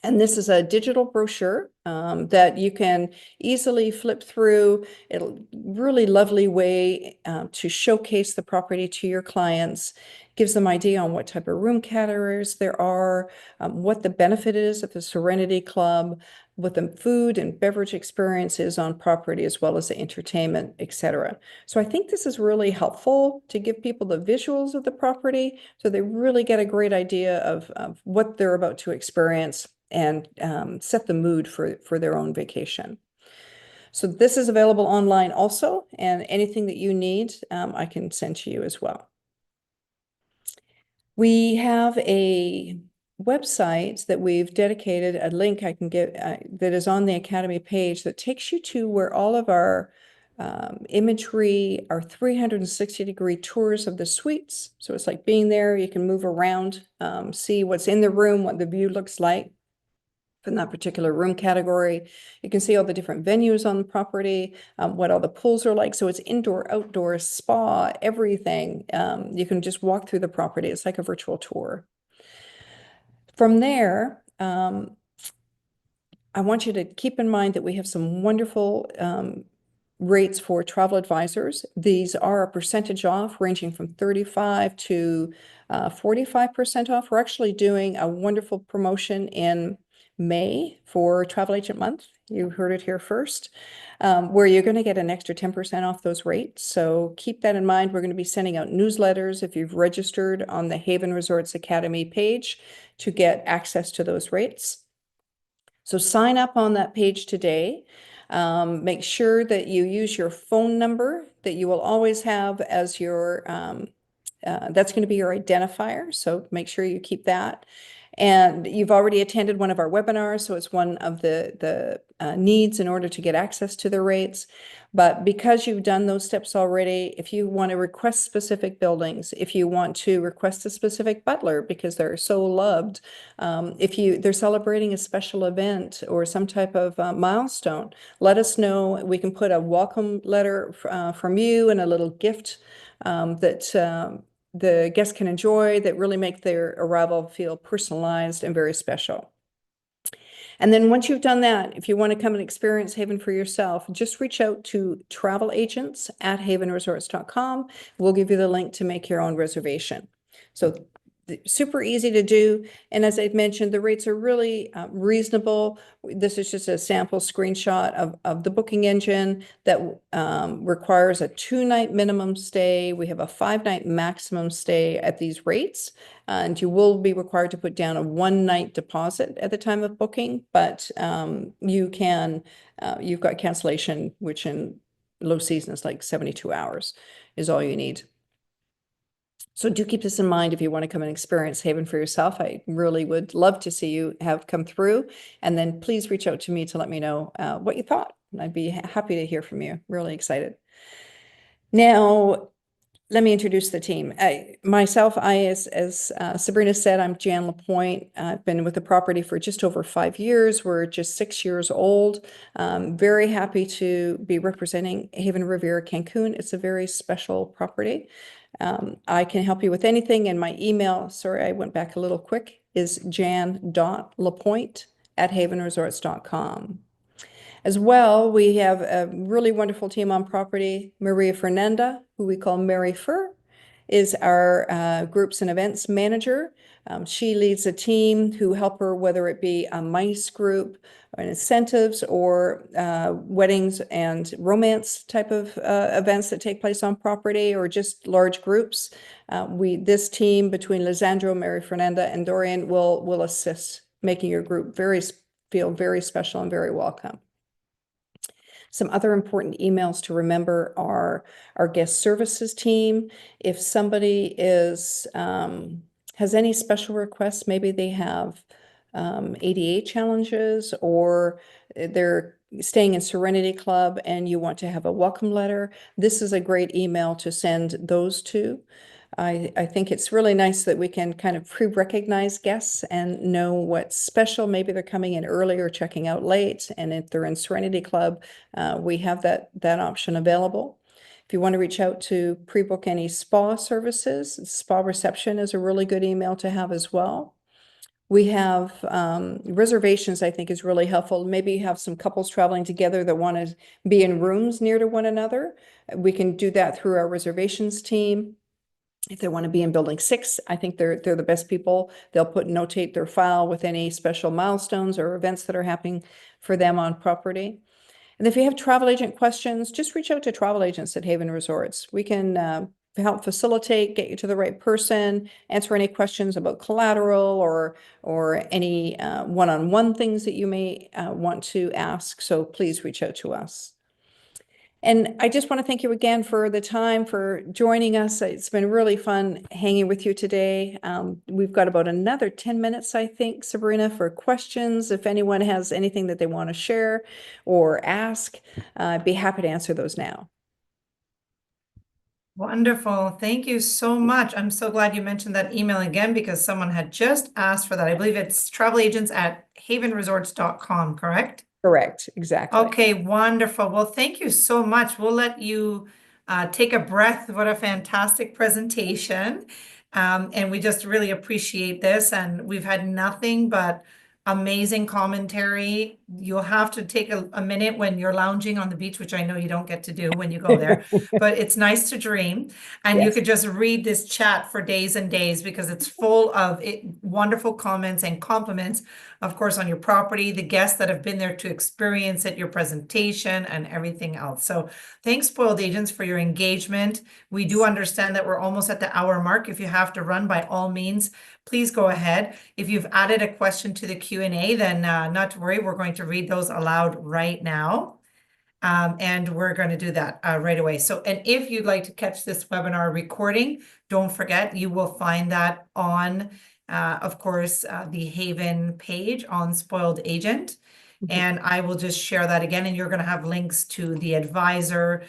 And this is a digital brochure that you can easily flip through. It'll really lovely way to showcase the property to your clients, gives them idea on what type of room categories there are, what the benefit is of the Serenity Club, what the food and beverage experience is on property, as well as the entertainment, etc. So I think this is really helpful to give people the visuals of the property so they really get a great idea of what they're about to experience and set the mood for their own vacation. So this is available online also, and anything that you need, I can send to you as well. We have a website that we've dedicated, a link I can get that is on the Academy page that takes you to where all of our imagery, our 360-degree tours of the suites. So it's like being there, you can move around, see what's in the room, what the view looks like from that particular room category. You can see all the different venues on the property, what all the pools are like. So it's indoor, outdoor, spa, everything. You can just walk through the property. It's like a virtual tour. From there, I want you to keep in mind that we have some wonderful rates for travel advisors. These are a percentage off ranging from 35 to 45% off. We're actually doing a wonderful promotion in May for Travel Agent Month. You heard it here first, where you're going to get an extra 10% off those rates. So keep that in mind. We're going to be sending out newsletters if you've registered on the Haven Resorts Academy page to get access to those rates. So sign up on that page today. Make sure that you use your phone number that you will always have as your, that's going to be your identifier. So make sure you keep that. And you've already attended one of our webinars, so it's one of the needs in order to get access to the rates. But because you've done those steps already, if you want to request specific buildings, if you want to request a specific butler because they're so loved, if they're celebrating a special event or some type of milestone, let us know. We can put a welcome letter from you and a little gift that the guests can enjoy that really make their arrival feel personalized and very special. And then once you've done that, if you want to come and experience Haven for yourself, just reach out to travelagents@havenresorts.com. We'll give you the link to make your own reservation. So super easy to do. And as I've mentioned, the rates are really reasonable. This is just a sample screenshot of the booking engine that requires a 2-night minimum stay. We have a 5-night maximum stay at these rates. And you will be required to put down a 1-night deposit at the time of booking, but you've got cancellation, which in low season is like 72 hours is all you need. So do keep this in mind if you want to come and experience Haven for yourself. I really would love to see you have come through. And then please reach out to me to let me know what you thought. I'd be happy to hear from you. Really excited. Now, let me introduce the team. Myself, as Sabrina said, I'm Jan Lapointe. I've been with the property for just over 5 years. We're just 6 years old. Very happy to be representing Haven Riviera Cancun. It's a very special property. I can help you with anything, and my email, sorry, I went back a little quick, is jan.lapointe@havenresorts.com. As well, we have a really wonderful team on property. Maria Fernanda, who we call Mary Fur, is our groups and events manager. She leads a team who help her, whether it be a MICE group, or incentives, or weddings and romance type of events that take place on property, or just large groups. This team between Lisandro, Mary Fernanda, and Dorian will assist making your group feel very special and very welcome. Some other important emails to remember are our guest services team. If somebody has any special requests, maybe they have ADA challenges, or they're staying in Serenity Club and you want to have a welcome letter, this is a great email to send those to. I think it's really nice that we can kind of pre-recognize guests and know what's special. Maybe they're coming in early or checking out late, and if they're in Serenity Club, we have that option available. If you want to reach out to pre-book any spa services, spa reception is a really good email to have as well. We have reservations, I think is really helpful. Maybe you have some couples traveling together that want to be in rooms near to one another. We can do that through our reservations team. If they want to be in building 6, I think they're the best people. They'll notate their file with any special milestones or events that are happening for them on property. And if you have travel agent questions, just reach out to travel agents at Haven Resorts. We can help facilitate, get you to the right person, answer any questions about collateral or any one-on-one things that you may want to ask. So please reach out to us. And I just want to thank you again for the time, for joining us. It's been really fun hanging with you today. We've got about another 10 minutes, I think, Sabrina, for questions. If anyone has anything that they want to share or ask, I'd be happy to answer those now. Wonderful. Thank you so much. I'm so glad you mentioned that email again because someone had just asked for that. I believe it's travelagents@havenresorts.com, correct? Correct, exactly. Okay, wonderful. Well, thank you so much. We'll let you take a breath. What a fantastic presentation. And we just really appreciate this. And we've had nothing but amazing commentary. You'll have to take a minute when you're lounging on the beach, which I know you don't get to do when you go there, but it's nice to dream. And you Yes. could just read this chat for days and days because it's full of wonderful comments and compliments, of course, on your property, the guests that have been there to experience it, your presentation, and everything else. So thanks, Spoiled Agents, for your engagement. We do understand that we're almost at the hour mark. If you have to run, by all means, please go ahead. If you've added a question to the Q&A, then not to worry, we're going to read those aloud right now. And we're going to do that right away. So, and if you'd like to catch this webinar recording, don't forget, you will find that on, of course, the Haven page on Spoiled Agent. And I will just share that again, and you're going to have links to the advisor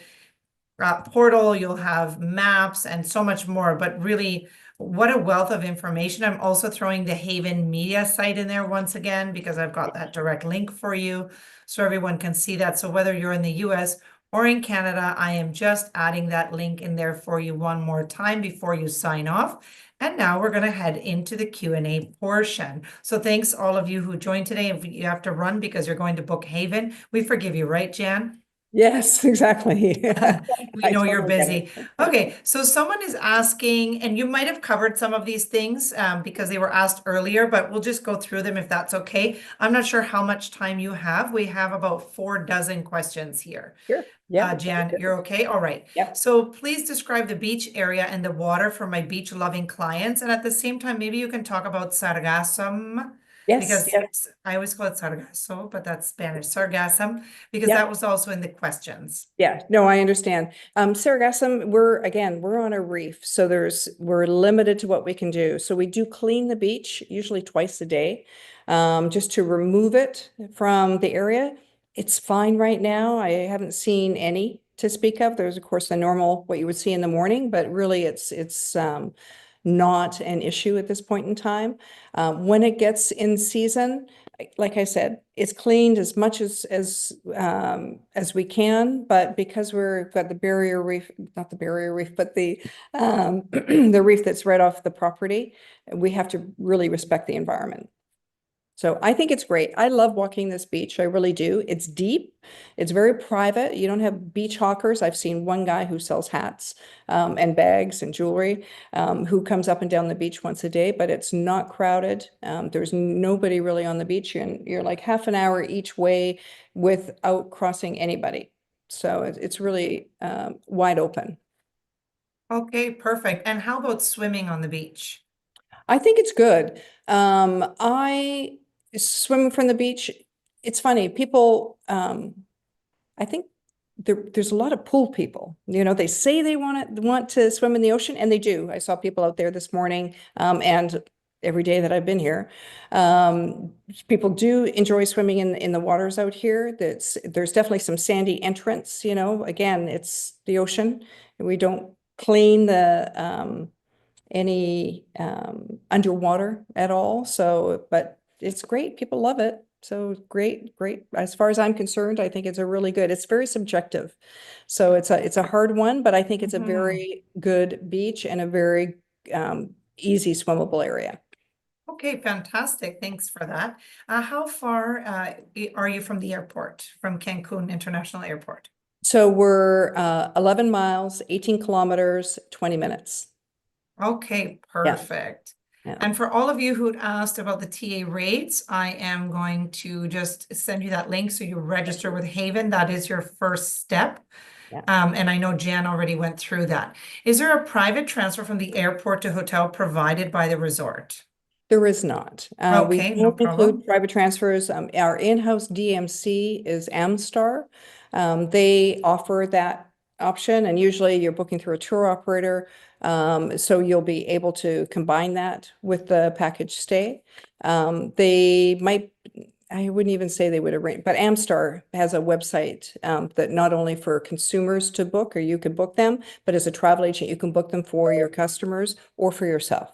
portal, you'll have maps and so much more, but really what a wealth of information. I'm also throwing the Haven media site in there once again, because I've got that direct link for you so everyone can see that. So whether you're in the US or in Canada, I am just adding that link in there for you one more time before you sign off. And now we're going to head into the Q&A portion. So thanks all of you who joined today. If you have to run because you're going to book Haven, we forgive you, right, Jan? Yes, exactly. We I know you're totally get busy. it. Okay, so someone is asking, and you might have covered some of these things because they were asked earlier, but we'll just go through them if that's okay. I'm not sure how much time you have. We have about 4 dozen questions here. Sure. Yeah. Jan, you're okay? All right. Yep. So please describe the beach area and the water for my beach-loving clients. And at the same time, maybe you can talk about sargassum, Yes. because Yes. I always call it sargasso, but that's Spanish, sargassum, because Yep. that was also in the questions. Yeah, no, I understand. Sargassum, we're on a reef, so we're limited to what we can do. So we do clean the beach usually twice a day, just to remove it from the area. It's fine right now. I haven't seen any to speak of. There's, of course, the normal, what you would see in the morning, but really it's not an issue at this point in time. When it gets in season, like I said, it's cleaned as much as we can, but because we've got the barrier reef, not the barrier reef, but the the reef that's right off the property, we have to really respect the environment. So I think it's great. I love walking this beach. I really do. It's deep. It's very private. You don't have beach hawkers. I've seen one guy who sells hats and bags and jewelry who comes up and down the beach once a day, but it's not crowded. There's nobody really on the beach. You're like half an hour each way without crossing anybody. So it's really wide open. Okay, perfect. And how about swimming on the beach? I think it's good. I swimming from the beach. It's funny. People, I think there's a lot of pool people. They say they want to swim in the ocean, and they do. I saw people out there this morning, and every day that I've been here. People do enjoy swimming in the waters out here. There's definitely some sandy entrance, again, it's the ocean. We don't clean the any underwater at all. So, but it's great. People love it. So great, great. As far as I'm concerned, I think it's a really good. It's very subjective. So it's a hard one, but I think it's a Mhm. very good beach and a very easy swimmable area. Okay, fantastic. Thanks for that. How far are you from the airport, from Cancun International Airport? So we're 11 miles, 18 kilometers, 20 minutes. Okay, Yeah, perfect. yeah, And for all of you who'd asked about the TA rates, I am going to just send you that link so you register with Haven. That is your first step. yeah. And I know Jan already went through that. Is there a private transfer from the airport to hotel provided by the resort? There is not. We Okay, no don't include problem. private transfers. Our in-house DMC is Amstar. They offer that option, and usually you're booking through a tour operator. So you'll be able to combine that with the package stay. They might, I wouldn't even say they would arrange, but Amstar has a website that not only for consumers to book, or you can book them, but as a travel agent, you can book them for your customers or for yourself.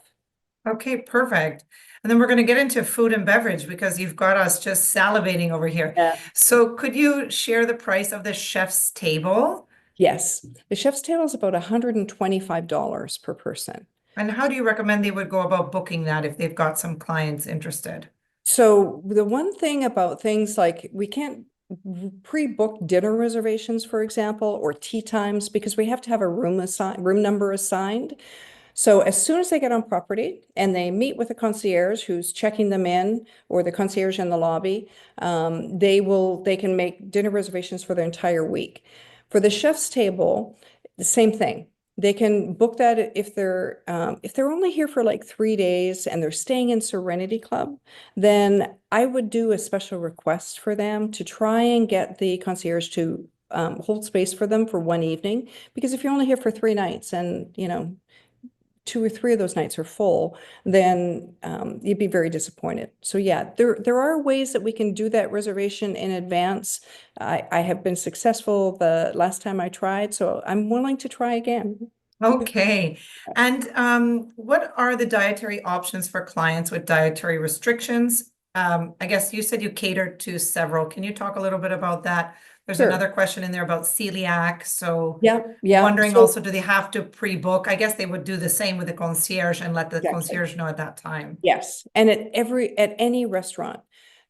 Okay, perfect. And then we're going to get into food and beverage because you've got us just salivating over here. Yeah. So could you share the price of the chef's table? Yes, the chef's table is about $125 per person. And how do you recommend they would go about booking that if they've got some clients interested? So the one thing about things like we can't pre-book dinner reservations, for example, or tea times because we have to have a room number assigned. So as soon as they get on property and they meet with a concierge who's checking them in or the concierge in the lobby, they can make dinner reservations for their entire week. For the chef's table, the same thing. They can book that if they're only here for like 3 days and they're staying in Serenity Club, then I would do a special request for them to try and get the concierge to hold space for them for one evening. Because if you're only here for 3 nights and, 2 or 3 of those nights are full, then you'd be very disappointed. So yeah, there are ways that we can do that reservation in advance. I have been successful the last time I tried, so I'm willing to try again. Okay. And what are the dietary options for clients with dietary restrictions? I guess you said you catered to several. Can you talk a little bit about that? There's Sure. another question in there about celiac. So Yeah, yeah. wondering So also, do they have to pre-book? I guess they would do the same with the concierge and let the exactly. concierge know at that time. Yes, and at any restaurant,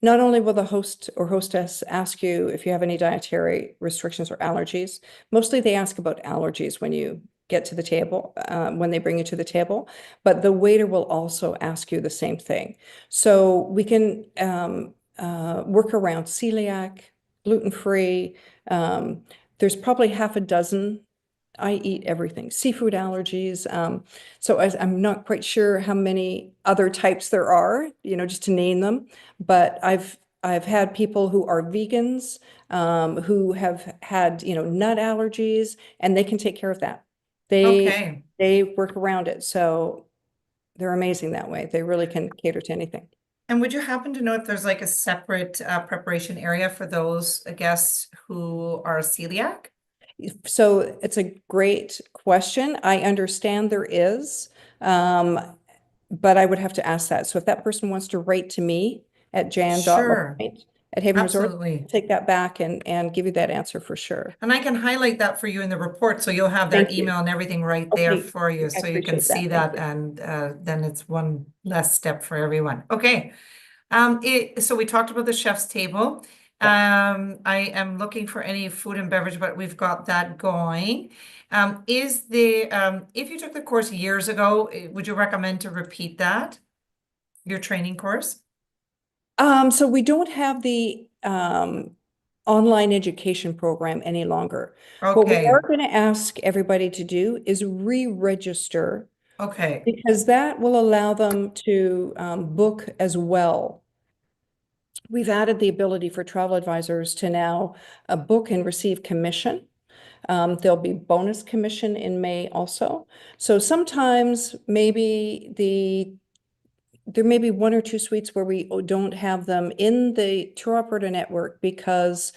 not only will the host or hostess ask you if you have any dietary restrictions or allergies, mostly they ask about allergies when you get to the table, when they bring you to the table, but the waiter will also ask you the same thing. So we can work around celiac, gluten-free. There's probably half a dozen. I eat everything, seafood allergies. So I'm not quite sure how many other types there are, just to name them. But I've had people who are vegans, who have had, nut allergies, and they can take care of that. They Okay. they work around it. So they're amazing that way. They really can cater to anything. And would you happen to know if there's like a separate preparation area for those guests who are celiac? So it's a great question. I understand there is, um, but I would have to ask that. So if that person wants to write to me at Sure, jan.lapointe@Haven Resort, absolutely. take that back and give you that answer for sure. And I can highlight that for you in the report, so you'll have that Thank you. email and everything right there Okay, for you, I so you can appreciate see that. Thank that, you. and then it's one less step for everyone. Okay. So we talked about the chef's table. Yeah. I am looking for any food and beverage, but we've got that going. If you took the course years ago, would you recommend to repeat that, your training course? So we don't have the online education program any longer. What we are Okay, going to ask everybody to do is re-register okay, because that will allow them to book as well. We've added the ability for travel advisors to now book and receive commission. There'll be bonus commission in May also. So sometimes there may be 1 or 2 suites where we don't have them in the tour operator network because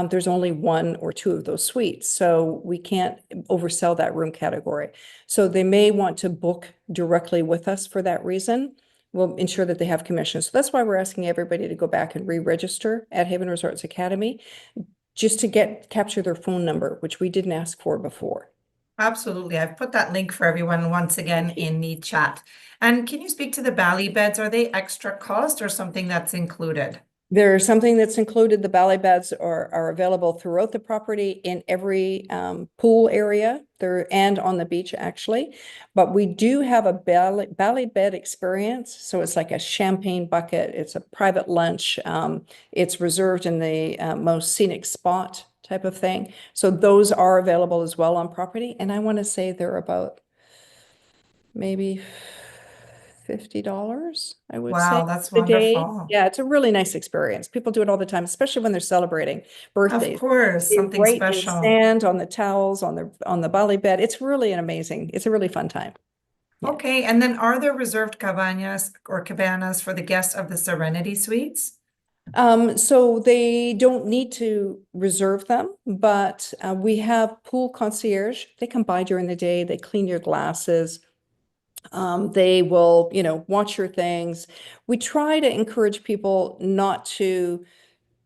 there's only 1 or 2 of those suites. So we can't oversell that room category. So they may want to book directly with us for that reason. We'll ensure that they have commission. So that's why we're asking everybody to go back and re-register at Haven Resorts Academy, just to capture their phone number, which we didn't ask for before. Absolutely. I've put that link for everyone once again Thank you. in the chat. And can you speak to the Bali beds? Are they extra cost or something that's included? There's something that's included. The ballet beds are available throughout the property in every pool area there and on the beach actually. But we do have a ballet bed experience. So it's like a champagne bucket. It's a private lunch. It's reserved in the most scenic spot type of thing. So those are available as well on property. And I want to say they're about maybe $50, I would say, Wow, that's a day. wonderful. Yeah, it's a really nice experience. People do it all the time, especially when they're celebrating Of birthdays. course, They something right in the special. sand, on the towels, on the Bali bed. It's really an amazing, it's a really fun time. Yeah. Okay, and then are there reserved cabanas for the guests of the Serenity Suites? So they don't need to reserve them, but we have pool concierge. They come by during the day, they clean your glasses. They will, watch your things. We try to encourage people not to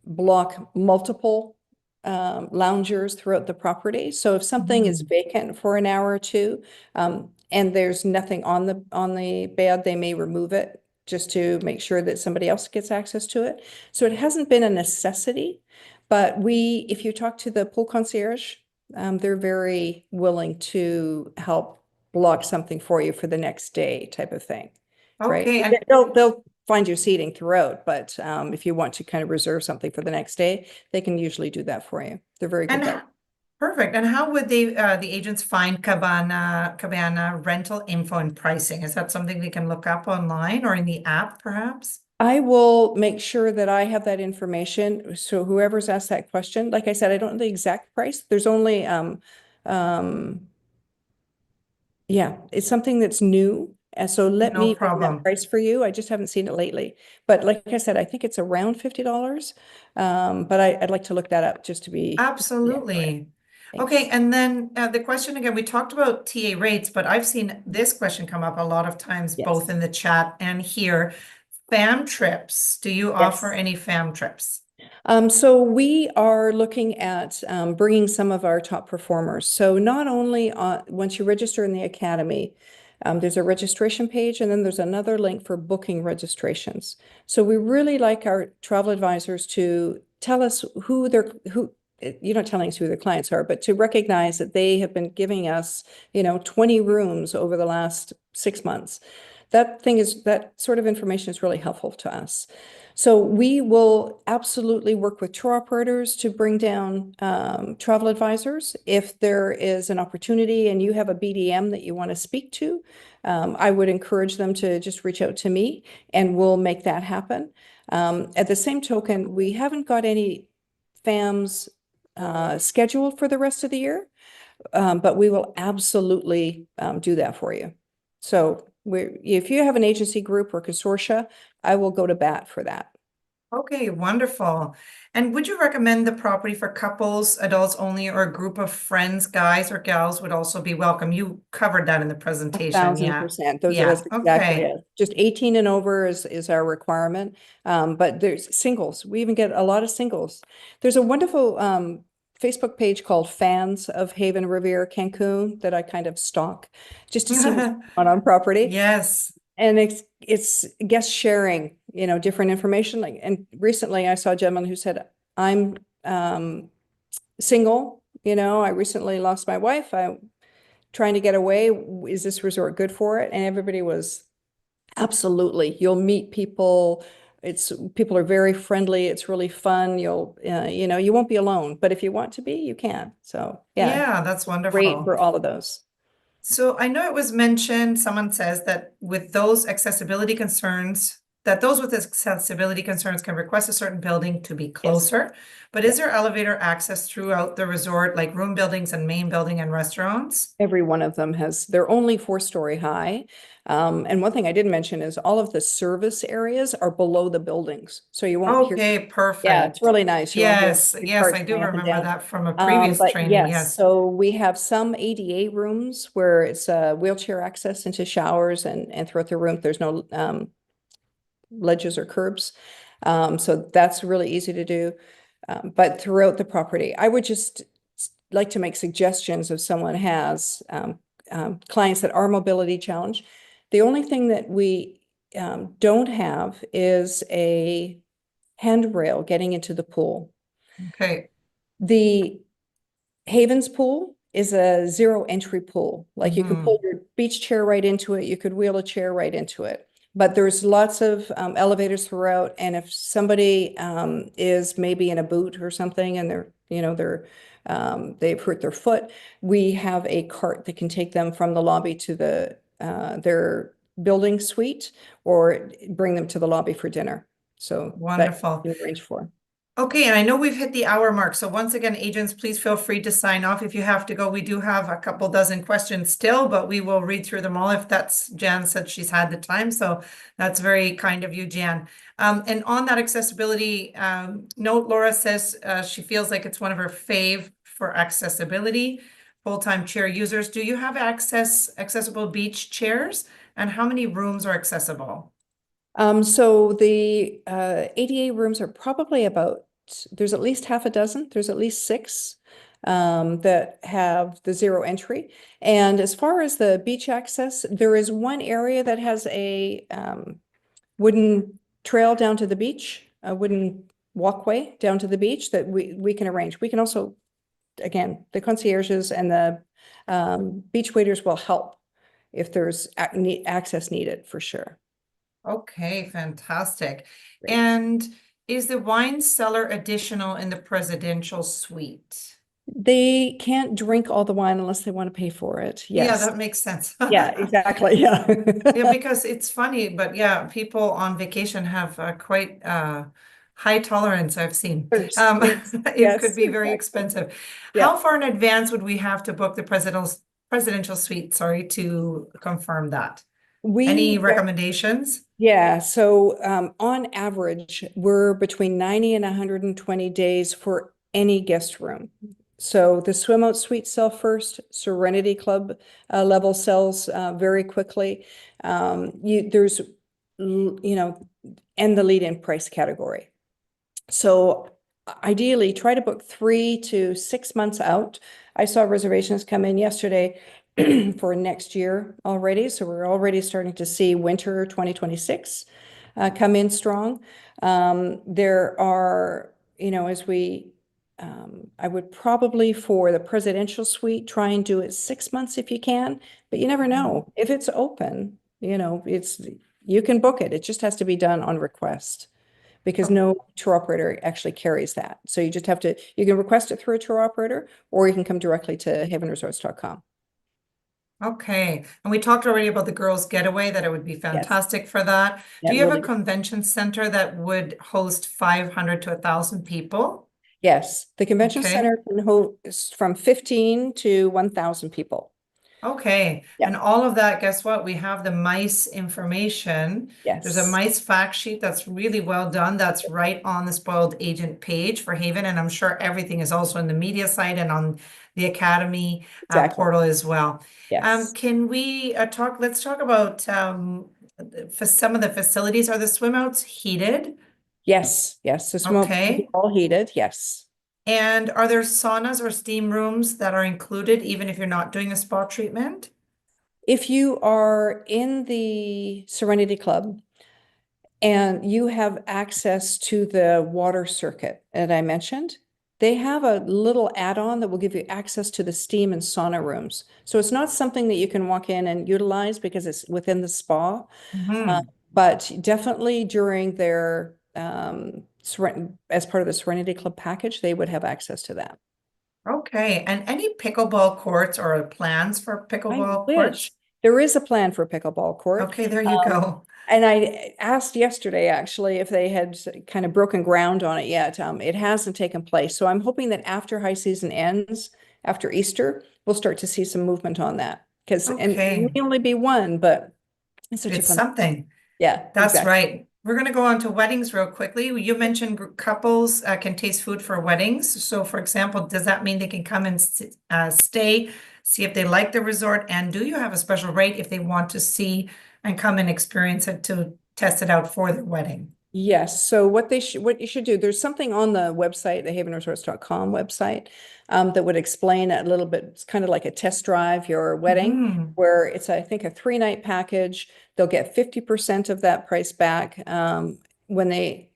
block multiple loungers throughout the property. So if something is Mhm. vacant for an hour or two, and there's nothing on the bed, they may remove it just to make sure that somebody else gets access to it. So it hasn't been a necessity, but if you talk to the pool concierge, they're very willing to help block something for you for the next day type of thing, right? Okay, and They'll find you seating throughout, but if you want to kind of reserve something for the next day, they can usually do that for you. They're very good and that way. perfect. And how would the agents find cabana rental info and pricing? Is that something they can look up online or in the app, perhaps? I will make sure that I have that information. So whoever's asked that question, like I said, I don't know the exact price. There's only um yeah, it's something that's new. And so let No me find that problem. price for you. I just haven't seen it lately. But like I said, I think it's around $50. But I'd like to look that up just to be yeah, right. Absolutely. Okay, Thanks. and then the question again, we talked about TA rates, but I've seen this question come up a lot of times, both Yes. in the chat and here. Fam trips. Do you offer Yes. any fam trips? So we are looking at bringing some of our top performers. So not only once you register in the academy, there's a registration page, and then there's another link for booking registrations. So we really like our travel advisors to tell us you're not telling us who their clients are, but to recognize that they have been giving us, 20 rooms over the last 6 months. That sort of information is really helpful to us. So we will absolutely work with tour operators to bring down travel advisors. If there is an opportunity and you have a BDM that you want to speak to, I would encourage them to just reach out to me and we'll make that happen. At the same token, we haven't got any FAMs scheduled for the rest of the year, but we will absolutely do that for you. So if you have an agency group or consortia, I will go to bat for that. Okay, wonderful. And would you recommend the property for couples, adults only, or a group of friends, guys or gals would also be welcome? You covered that in the A presentation. thousand Yeah. percent. Yeah. That's exactly Okay. it. Just 18 and over is our requirement. But there's singles. We even get a lot of singles. There's a wonderful Facebook page called Fans of Haven Riviera Cancun that I kind of stalk just to see what's going on property. Yes. And it's guest sharing, different information. And recently I saw a gentleman who said, I'm single, I recently lost my wife. I'm trying to get away. Is this resort good for it? And everybody was absolutely. You'll meet people. People are very friendly. It's really fun. You won't be alone. But if you want to be, you can. So yeah, Yeah, that's great wonderful. for all of those. So I know it was mentioned, someone says that with those accessibility concerns, that those with accessibility concerns can request a certain building to be Yes. closer. But is there elevator access throughout the resort, like room buildings and main building and restaurants? Every one of them they're only 4-story high. And one thing I didn't mention is all of the service areas are below the buildings. So you won't hear, Okay, yeah, it's perfect. really nice. You won't hear Yes, yes, carts I do going up and remember down. that from a previous But training. yes, Yes. so we have some ADA rooms where it's wheelchair access into showers and throughout the room, there's no ledges or curbs. So that's really easy to do. But throughout the property, I would just like to make suggestions if someone has clients that are mobility challenged. The only thing that we don't have is a handrail getting into the pool. Okay. The Haven's pool is a zero entry pool. Like you could pull Mhm. your beach chair right into it, you could wheel a chair right into it. But there's lots of elevators throughout, and if somebody is maybe in a boot or something, and they've hurt their foot, we have a cart that can take them from the lobby to their building suite, or bring them to the lobby for dinner. So that Wonderful. can be arranged for. Okay, and I know we've hit the hour mark. So once again, agents, please feel free to sign off if you have to go. We do have a couple dozen questions still, but we will read through them all if that's Jan said she's had the time. So that's very kind of you, Jan. And on that accessibility note, Laura says she feels like it's one of her fave for accessibility, full-time chair users. Do you have accessible beach chairs? And how many rooms are accessible? So the ADA rooms are probably there's at least half a dozen, there's at least six that have the zero entry. And as far as the beach access, there is one area that has a wooden trail down to the beach, a wooden walkway down to the beach that we can arrange. We can also, again, the concierges and the beach waiters will help if there's access needed for sure. Okay, fantastic. Great. And is the wine cellar additional in the presidential suite? They can't drink all the wine unless they want to pay for it. Yeah, Yes. that makes sense. Yeah, exactly. Yeah. Yeah, because it's funny, but yeah, people on vacation have quite high tolerance, I've seen. Thirst. Yes. It could Yes, be very exactly. expensive. Yeah. How far in advance would we have to book the presidential suite, sorry, to confirm that? Any We, recommendations? yeah. So on average, we're between 90 and 120 days for any guest room. So the swim out suite sell first, Serenity Club level sells very quickly. There's, and the lead-in price category. So ideally, try to book 3 to 6 months out. I saw reservations come in yesterday for next year already. So we're already starting to see winter 2026 come in strong. There are, I would probably for the presidential suite, try and do it 6 months if you can, but you never know. If it's open, you can book it. It just has to be done on request because Oh, no tour operator actually carries that. So you can request it through a tour operator, or you can come directly to havenresorts.com. okay. And we talked already about the girls' getaway, that it would be Yes, fantastic for that. Do that you have a really, convention center that would host 500 to 1,000 people? yes. The convention Okay. center can host from 15 to 1,000 people. Okay, Yeah, and all of that, guess what? We have the MICE information. There's a yes, MICE fact sheet that's really well done. That's right on the spoiled agent page for Haven. And I'm sure everything is also in the media site and on the Academy exactly. portal as well. Yes, Can we let's talk about for some of the facilities. Are the swim outs heated? yes, yes. The smoke will be Okay. all heated. Yes. And are there saunas or steam rooms that are included even if you're not doing a spa treatment? If you are in the Serenity Club, and you have access to the water circuit that I mentioned, they have a little add-on that will give you access to the steam and sauna rooms. So it's not something that you can walk in and utilize because it's within the spa, uh, Mhm. but definitely during their as part of the Serenity Club package, they would have access to that. Okay, and any pickleball courts or plans for I pickleball wish courts? there is a plan for a pickleball court. Okay, there you Um, go. and I asked yesterday actually if they had kind of broken ground on it yet. It hasn't taken place. So I'm hoping that after high season ends, after Easter, we'll start to see some movement on that. And it Okay, may only be one, but it's such a it's fun. something. Yeah, That's exactly. right. We're going to go on to weddings real quickly. You mentioned couples can taste food for weddings. So, for example, does that mean they can come and stay, see if they like the resort? And do you have a special rate if they want to see and come and experience it to test it out for their wedding? Yes. So what you should do, there's something on the website, the havenresorts.com website, that would explain a little bit. It's kind of like a test drive your wedding, Hmm. where it's, I think, a 3-night package. They'll get 50% of that price back, when they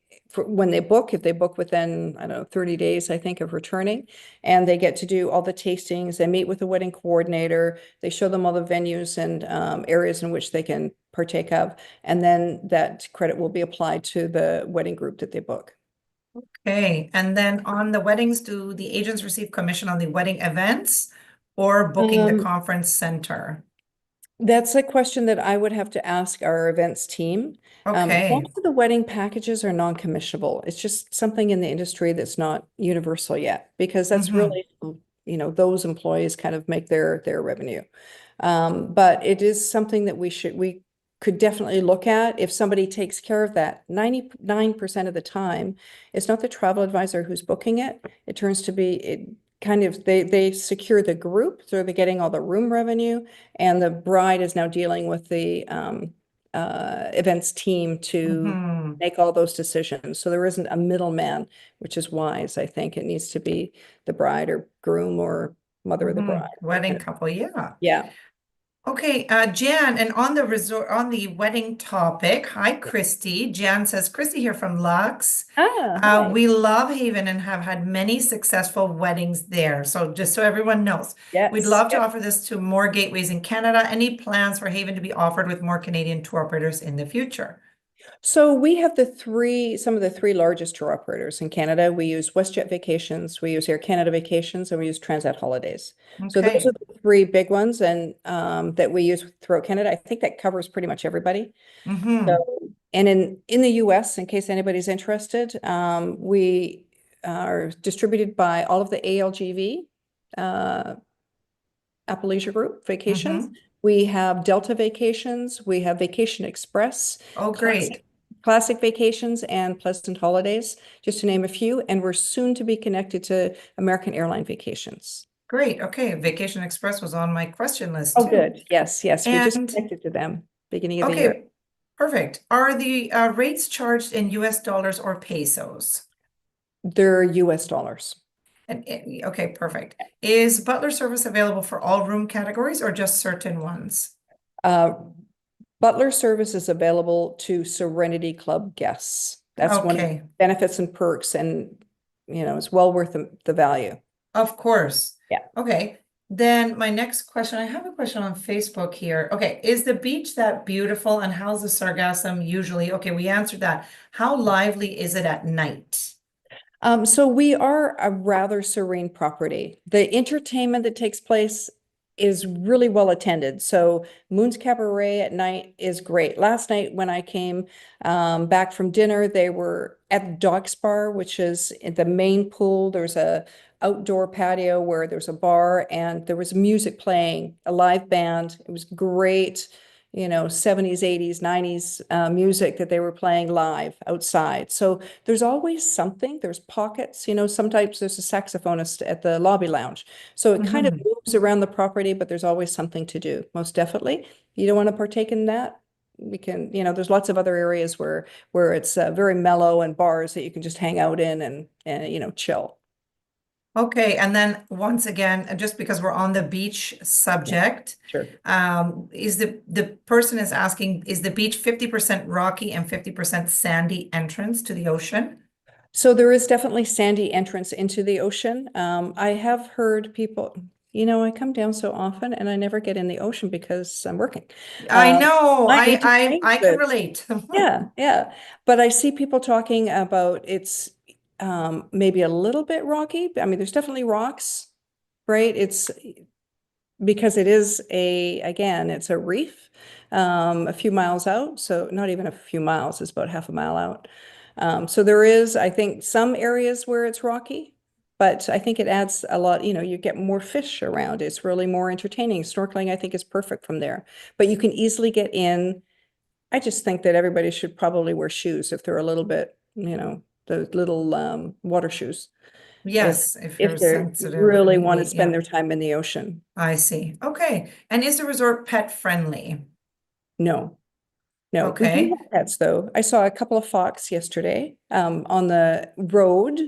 when they book, if they book within, I don't know, 30 days, I think, of returning, and they get to do all the tastings. They meet with the wedding coordinator. They show them all the venues and areas in which they can partake of. And then that credit will be applied to the wedding group that they book. Okay, and then on the weddings, do the agents receive commission on the wedding events or booking the Um, conference center? That's a question that I would have to ask our events team. Okay. Most of the wedding packages are non-commissionable. It's just something in the industry that's not universal yet, because that's Mm-hmm. really, those employees kind of make their revenue. But it is something that we could definitely look at if somebody takes care of that. 99% of the time, it's not the travel advisor who's booking it. It turns to be it kind of they secure the group, so they're getting all the room revenue, and the bride is now dealing with the events team to Mm-hmm. make all those decisions. So there isn't a middleman, which is wise. I think it needs to be the bride or groom or mother of the Mm-hmm. bride. That Wedding kind of, couple, yeah. yeah. Okay, Jan, and on the resort, on the wedding topic, hi, Christy. Jan says, Christy here from Lux. Ah, hi. We love Haven and have had many successful weddings there. So just so everyone knows, we'd Yes. love to offer this to more gateways in Canada. Any plans for Haven to be offered with more Canadian tour operators in the future? So we have some of the three largest tour operators in Canada. We use WestJet Vacations, we use Air Canada Vacations, and we use Transat Holidays. So those are Okay. the three big ones, and that we use throughout Canada. I think that covers pretty much everybody. So, Mm-hmm. and in the US, in case anybody's interested, we are distributed by all of the ALGV, uh, Appalachia Group Vacations. Mm-hmm. We have Delta Vacations, we have Vacation Express, Oh, Classic great. Classic Vacations, and Pleasant Holidays, just to name a few. And we're soon to be connected to American Airline Vacations. Great. Okay. Vacation Express was on my question list Oh, too. good. Yes, yes. We just And connected to them beginning of the year. okay, perfect. Are the rates charged in US dollars or pesos? They're US dollars. And okay, perfect. Is butler service available for all room categories or just certain ones? Uh, Butler service is available to Serenity Club guests. That's one of the Okay, benefits and perks, and it's well worth the value. of course. Yeah. Okay, then my next question, I have a question on Facebook here. Okay, is the beach that beautiful and how's the sargassum usually? Okay, we answered that. How lively is it at night? So we are a rather serene property. The entertainment that takes place is really well attended. So Moon's Cabaret at night is great. Last night when I came back from dinner, they were at the Dogs Bar, which is in the main pool. There's a outdoor patio where there's a bar and there was music playing, a live band. It was great. 70s, 80s, 90s music that they were playing live outside. So there's always something. There's pockets, sometimes there's a saxophonist at the lobby lounge. So it kind of Mhm. moves around the property, but there's always something to do, most definitely. You don't want to partake in that? We can, there's lots of other areas where it's very mellow, and bars that you can just hang out in and chill. Okay, and then once again, just because we're on the beach Yeah, subject, sure. is the person is asking, is the beach 50% rocky and 50% sandy entrance to the ocean? So there is definitely sandy entrance into the ocean. I have heard people, I come down so often and I never get in the ocean because I'm working. I Um, know, I need to I change can this. relate. Yeah, yeah. But I see people talking about it's maybe a little bit rocky. I mean, there's definitely rocks, right? It's because it is again, it's a reef, a few miles out. So not even a few miles, it's about half a mile out. So there is, I think, some areas where it's rocky, but I think it adds a lot, you get more fish around. It's really more entertaining. Snorkeling, I think, is perfect from there, but you can easily get in. I just think that everybody should probably wear shoes if they're a little bit, the little water shoes, if Yes, if you're if they sensitive, really want to maybe, spend yeah, their time in the ocean. I see. Okay, and is the resort pet friendly? No. No, we do Okay. have pets though. I saw a couple of fox yesterday on the road.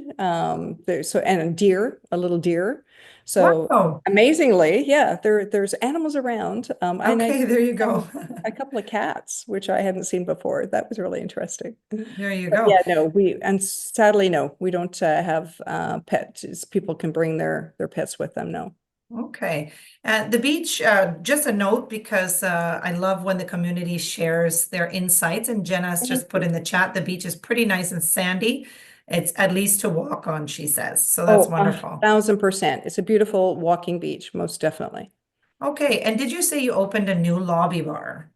So and a deer, a little deer. So Wow. amazingly, yeah, there's animals around. And I Okay, there you saw go. a couple of cats, which I hadn't seen before. That was really interesting. There you But go. yeah, no, and sadly, no, we don't have pets. People can bring their pets with them. No. Okay. The beach, just a note because I love when the community shares their insights. And Jenna's just put in the chat, the beach is pretty nice and sandy. It's at least to walk on, she says. So that's Oh, wonderful. 1000%. It's a beautiful walking beach, most definitely. Okay. And did you say you opened a new lobby bar?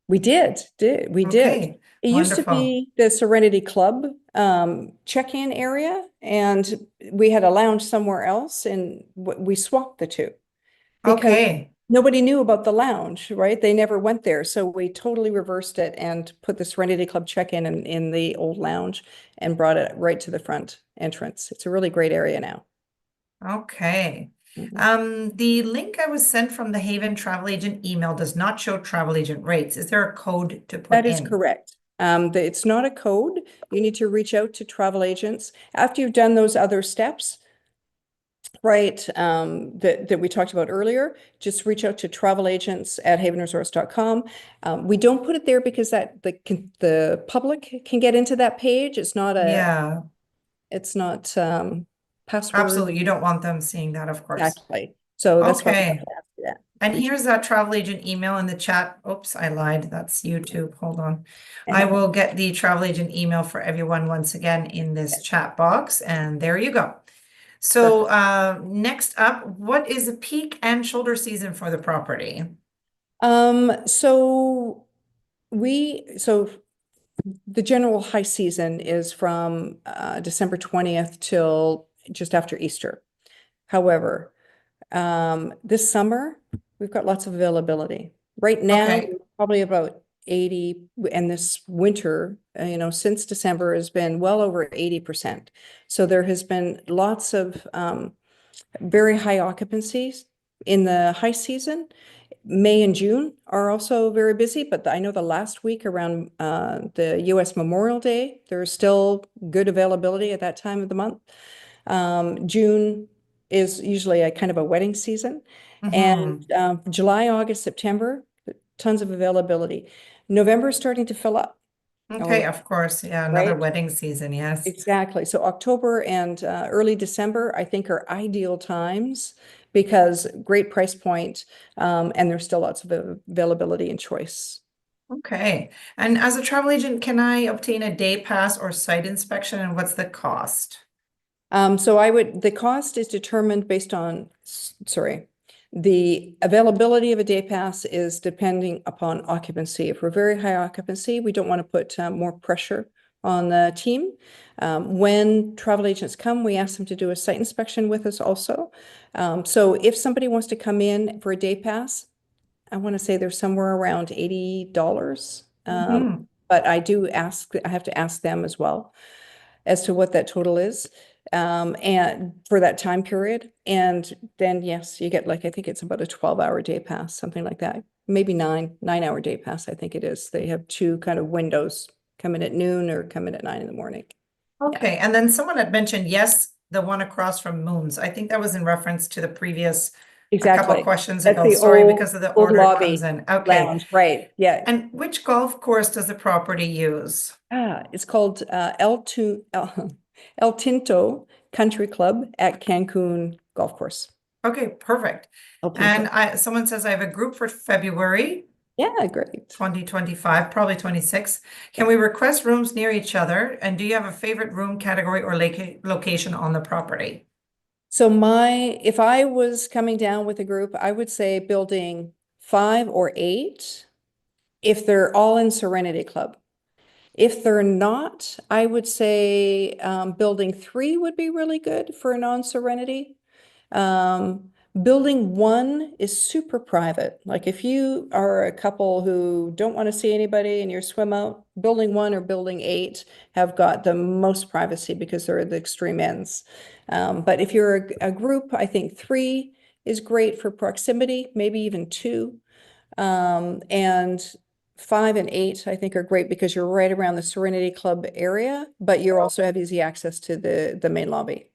We did. Okay. It used to Wonderful. be the Serenity Club check-in area, and we had a lounge somewhere else, and we swapped the two because Okay. nobody knew about the lounge, right? They never went there, so we totally reversed it and put the Serenity Club check-in in the old lounge and brought it right to the front entrance. It's a really great area now. Okay. Mhm. The link I was sent from the Haven travel agent email does not show travel agent rates. Is there a code to put That is in? correct. It's not a code. You need to reach out to travel agents after you've done those other steps, right? That we talked about earlier. Just reach out to travel agents at havenresorts.com. We don't put it there because that the public can get into that page. Yeah, It's not password absolutely. You don't want them seeing that, of course. exactly. So that's why we have Okay. to ask you that. And Reach here's that travel agent email in the chat. Oops, I lied. That's YouTube. Hold on. I out. will get the travel agent email for everyone once again in this chat box. And there you go. So Perfect. next up, what is the peak and shoulder season for the property? So so the general high season is from December 20th till just after Easter. However, this summer, we've got lots of availability. Right now, Okay. probably about 80, and this winter, since December has been well over 80%. So there has been lots of very high occupancies in the high season. May and June are also very busy, but I know the last week around the US Memorial Day, there's still good availability at that time of the month. June is usually a kind of a wedding season. And Hmm. July, August, September, tons of availability. November is starting to fill up a Okay, little, of course. Yeah, another right? wedding season. Yes. Exactly. So October and early December, I think, are ideal times because great price point, and there's still lots of availability and choice. Okay. And as a travel agent, can I obtain a day pass or site inspection, and what's the cost? So the cost is determined based on, sorry, the availability of a day pass is depending upon occupancy. If we're very high occupancy, we don't want to put more pressure on the team. When travel agents come, we ask them to do a site inspection with us also. So if somebody wants to come in for a day pass, I want to say they're somewhere around $80. Hmm. But I have to ask them as well as to what that total is, and for that time period. And then, yes, you get like, I think it's about a 12-hour day pass, something like that. Maybe 9-hour day pass, I think it is. They have two kind of windows, come in at noon or come in at 9 in the morning. Yeah, Okay. And then someone had mentioned, yes, the one across from Moon's. I think that was in reference to the previous, a couple exactly. questions That's ago. the Sorry, because of the old order it comes lobby in. Okay. lounge, right? Yeah. And which golf course does the property use? It's called El Tinto Country Club at Cancun Golf Course. Okay, perfect. El And Tinto. someone says I have a group for February Yeah, great. 2025, probably 26. Can we request rooms near each other? And do you have a favorite room category or location on the property? So if I was coming down with a group, I would say building 5 or 8 if they're all in Serenity Club. If they're not, I would say building 3 would be really good for a non-Serenity. Um, Building 1 is super private. Like if you are a couple who don't want to see anybody in your swim out, building 1 or building 8 have got the most privacy because they're at the extreme ends. But if you're a group, I think 3 is great for proximity, maybe even 2. And 5 and 8, I think, are great because you're right around the Serenity Club area, but you also have easy access to the main lobby.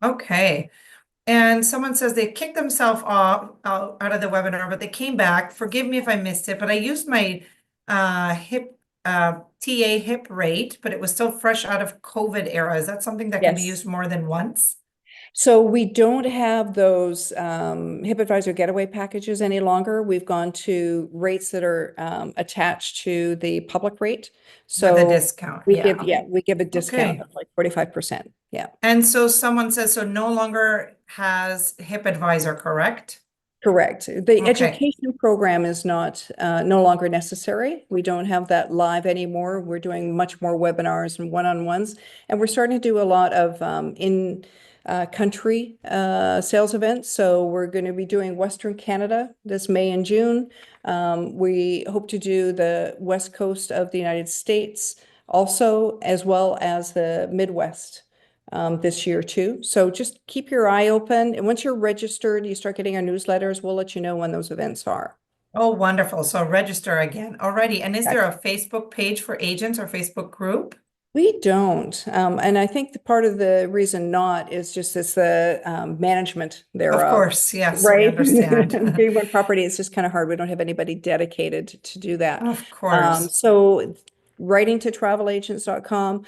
Okay. And someone says they kicked themselves off out of the webinar, but they came back. Forgive me if I missed it, but I used my hip TA hip rate, but it was still fresh out of COVID era. Is that something that can be Yes. used more than once? So we don't have those Hip Advisor Getaway packages any longer. We've gone to rates that are attached to the public rate. With a So discount, we give, yeah. yeah, we give a discount Okay. of like 45%. Yeah. And so someone says, so no longer has hip advisor, correct? Correct. The Okay. education program is not no longer necessary. We don't have that live anymore. We're doing much more webinars and one-on-ones, and we're starting to do a lot of in country sales events. So we're going to be doing Western Canada this May and June. We hope to do the West Coast of the United States also, as well as the Midwest this year too. So just keep your eye open. And once you're registered, you start getting our newsletters. We'll let you know when those events are. Oh, wonderful. So register again already. And is there Exactly. a Facebook page for agents or Facebook group? We don't. And I think the part of the reason not is just it's the management Of thereof. course, yes, we Right. understand. Being one property, it's just kind of hard. We don't have anybody dedicated to do that. Of course. So writing to travelagents.com,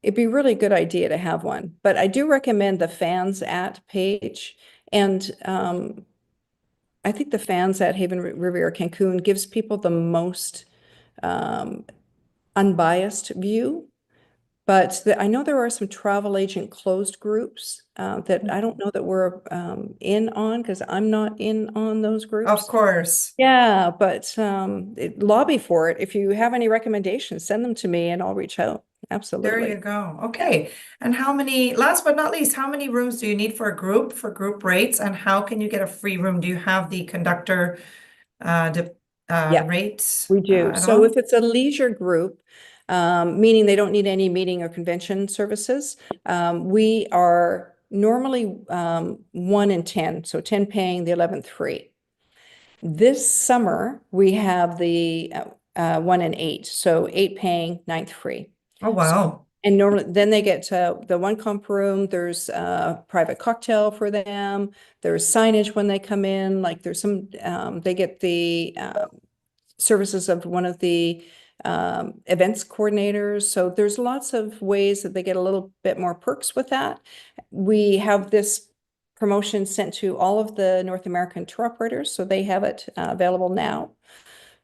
it'd be a really good idea to have one. But I do recommend the fans at page. And I think the fans at Haven Riviera Cancun gives people the most um, unbiased view. But I know there are some travel agent closed groups that I don't know that we're in on because I'm not in on those Of groups. course. Yeah, but lobby for it. If you have any recommendations, send them to me and I'll reach out. There you Absolutely. go. Okay. And how many, last but not least, how many rooms do you need for group rates? And how can you get a free room? Do you have the conductor uh, di- Yeah. rates We do. at So if all? it's a leisure group, meaning they don't need any meeting or convention services, we are normally 1 in 10, so 10 paying, the 11th free. This summer, we have the 1 in 8, so 8 paying, 9th free. Oh, So, wow. and normally, then they get the one comp room. There's a private cocktail for them. There's signage when they come in. Like there's some, they get the services of one of the events coordinators. So there's lots of ways that they get a little bit more perks with that. We have this promotion sent to all of the North American tour operators, so they have it available now.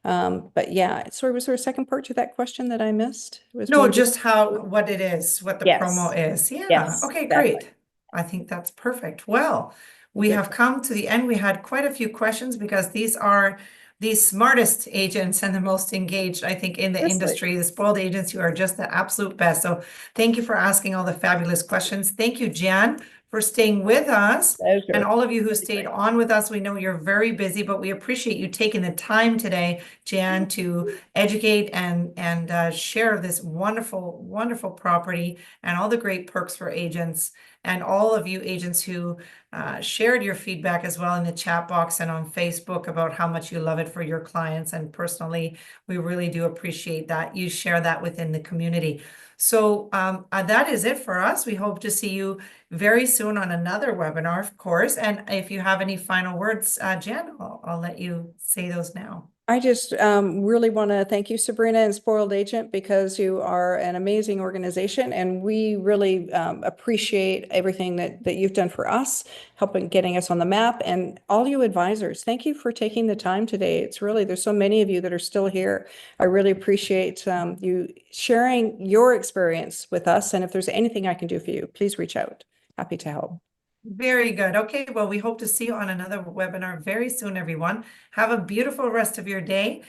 But yeah, sorry, was there a second part to that question that I missed? It was No, more just, just how, what it is, what the promo yes, is. Yeah. yes, Okay, exactly. great. I think that's perfect. Well, we Good. have come to the end. We had quite a few questions because these are the smartest agents and the most engaged, I think, in the Seriously, industry, the spoiled agents who are just the absolute best. So thank you for asking all the fabulous questions. Thank you, Jan, for staying with us. And pleasure. all of you who Really stayed great. on with us, we know you're very busy, but we appreciate you taking the time today, Jan, to educate and share this wonderful, wonderful property and all the great perks for agents, and all of you agents who shared your feedback as well in the chat box and on Facebook about how much you love it for your clients. And personally, we really do appreciate that you share that within the community. So that is it for us. We hope to see you very soon on another webinar, of course. And if you have any final words, Jen, I'll let you say those now. I just really want to thank you, Sabrina and Spoiled Agent, because you are an amazing organization, and we really appreciate everything that you've done for us, helping getting us on the map, and all you advisors. Thank you for taking the time today. It's really, there's so many of you that are still here. I really appreciate you sharing your experience with us, and if there's anything I can do for you, please reach out. Happy to help. Very good. Okay, well, we hope to see you on another webinar very soon, everyone. Have a beautiful rest of your day.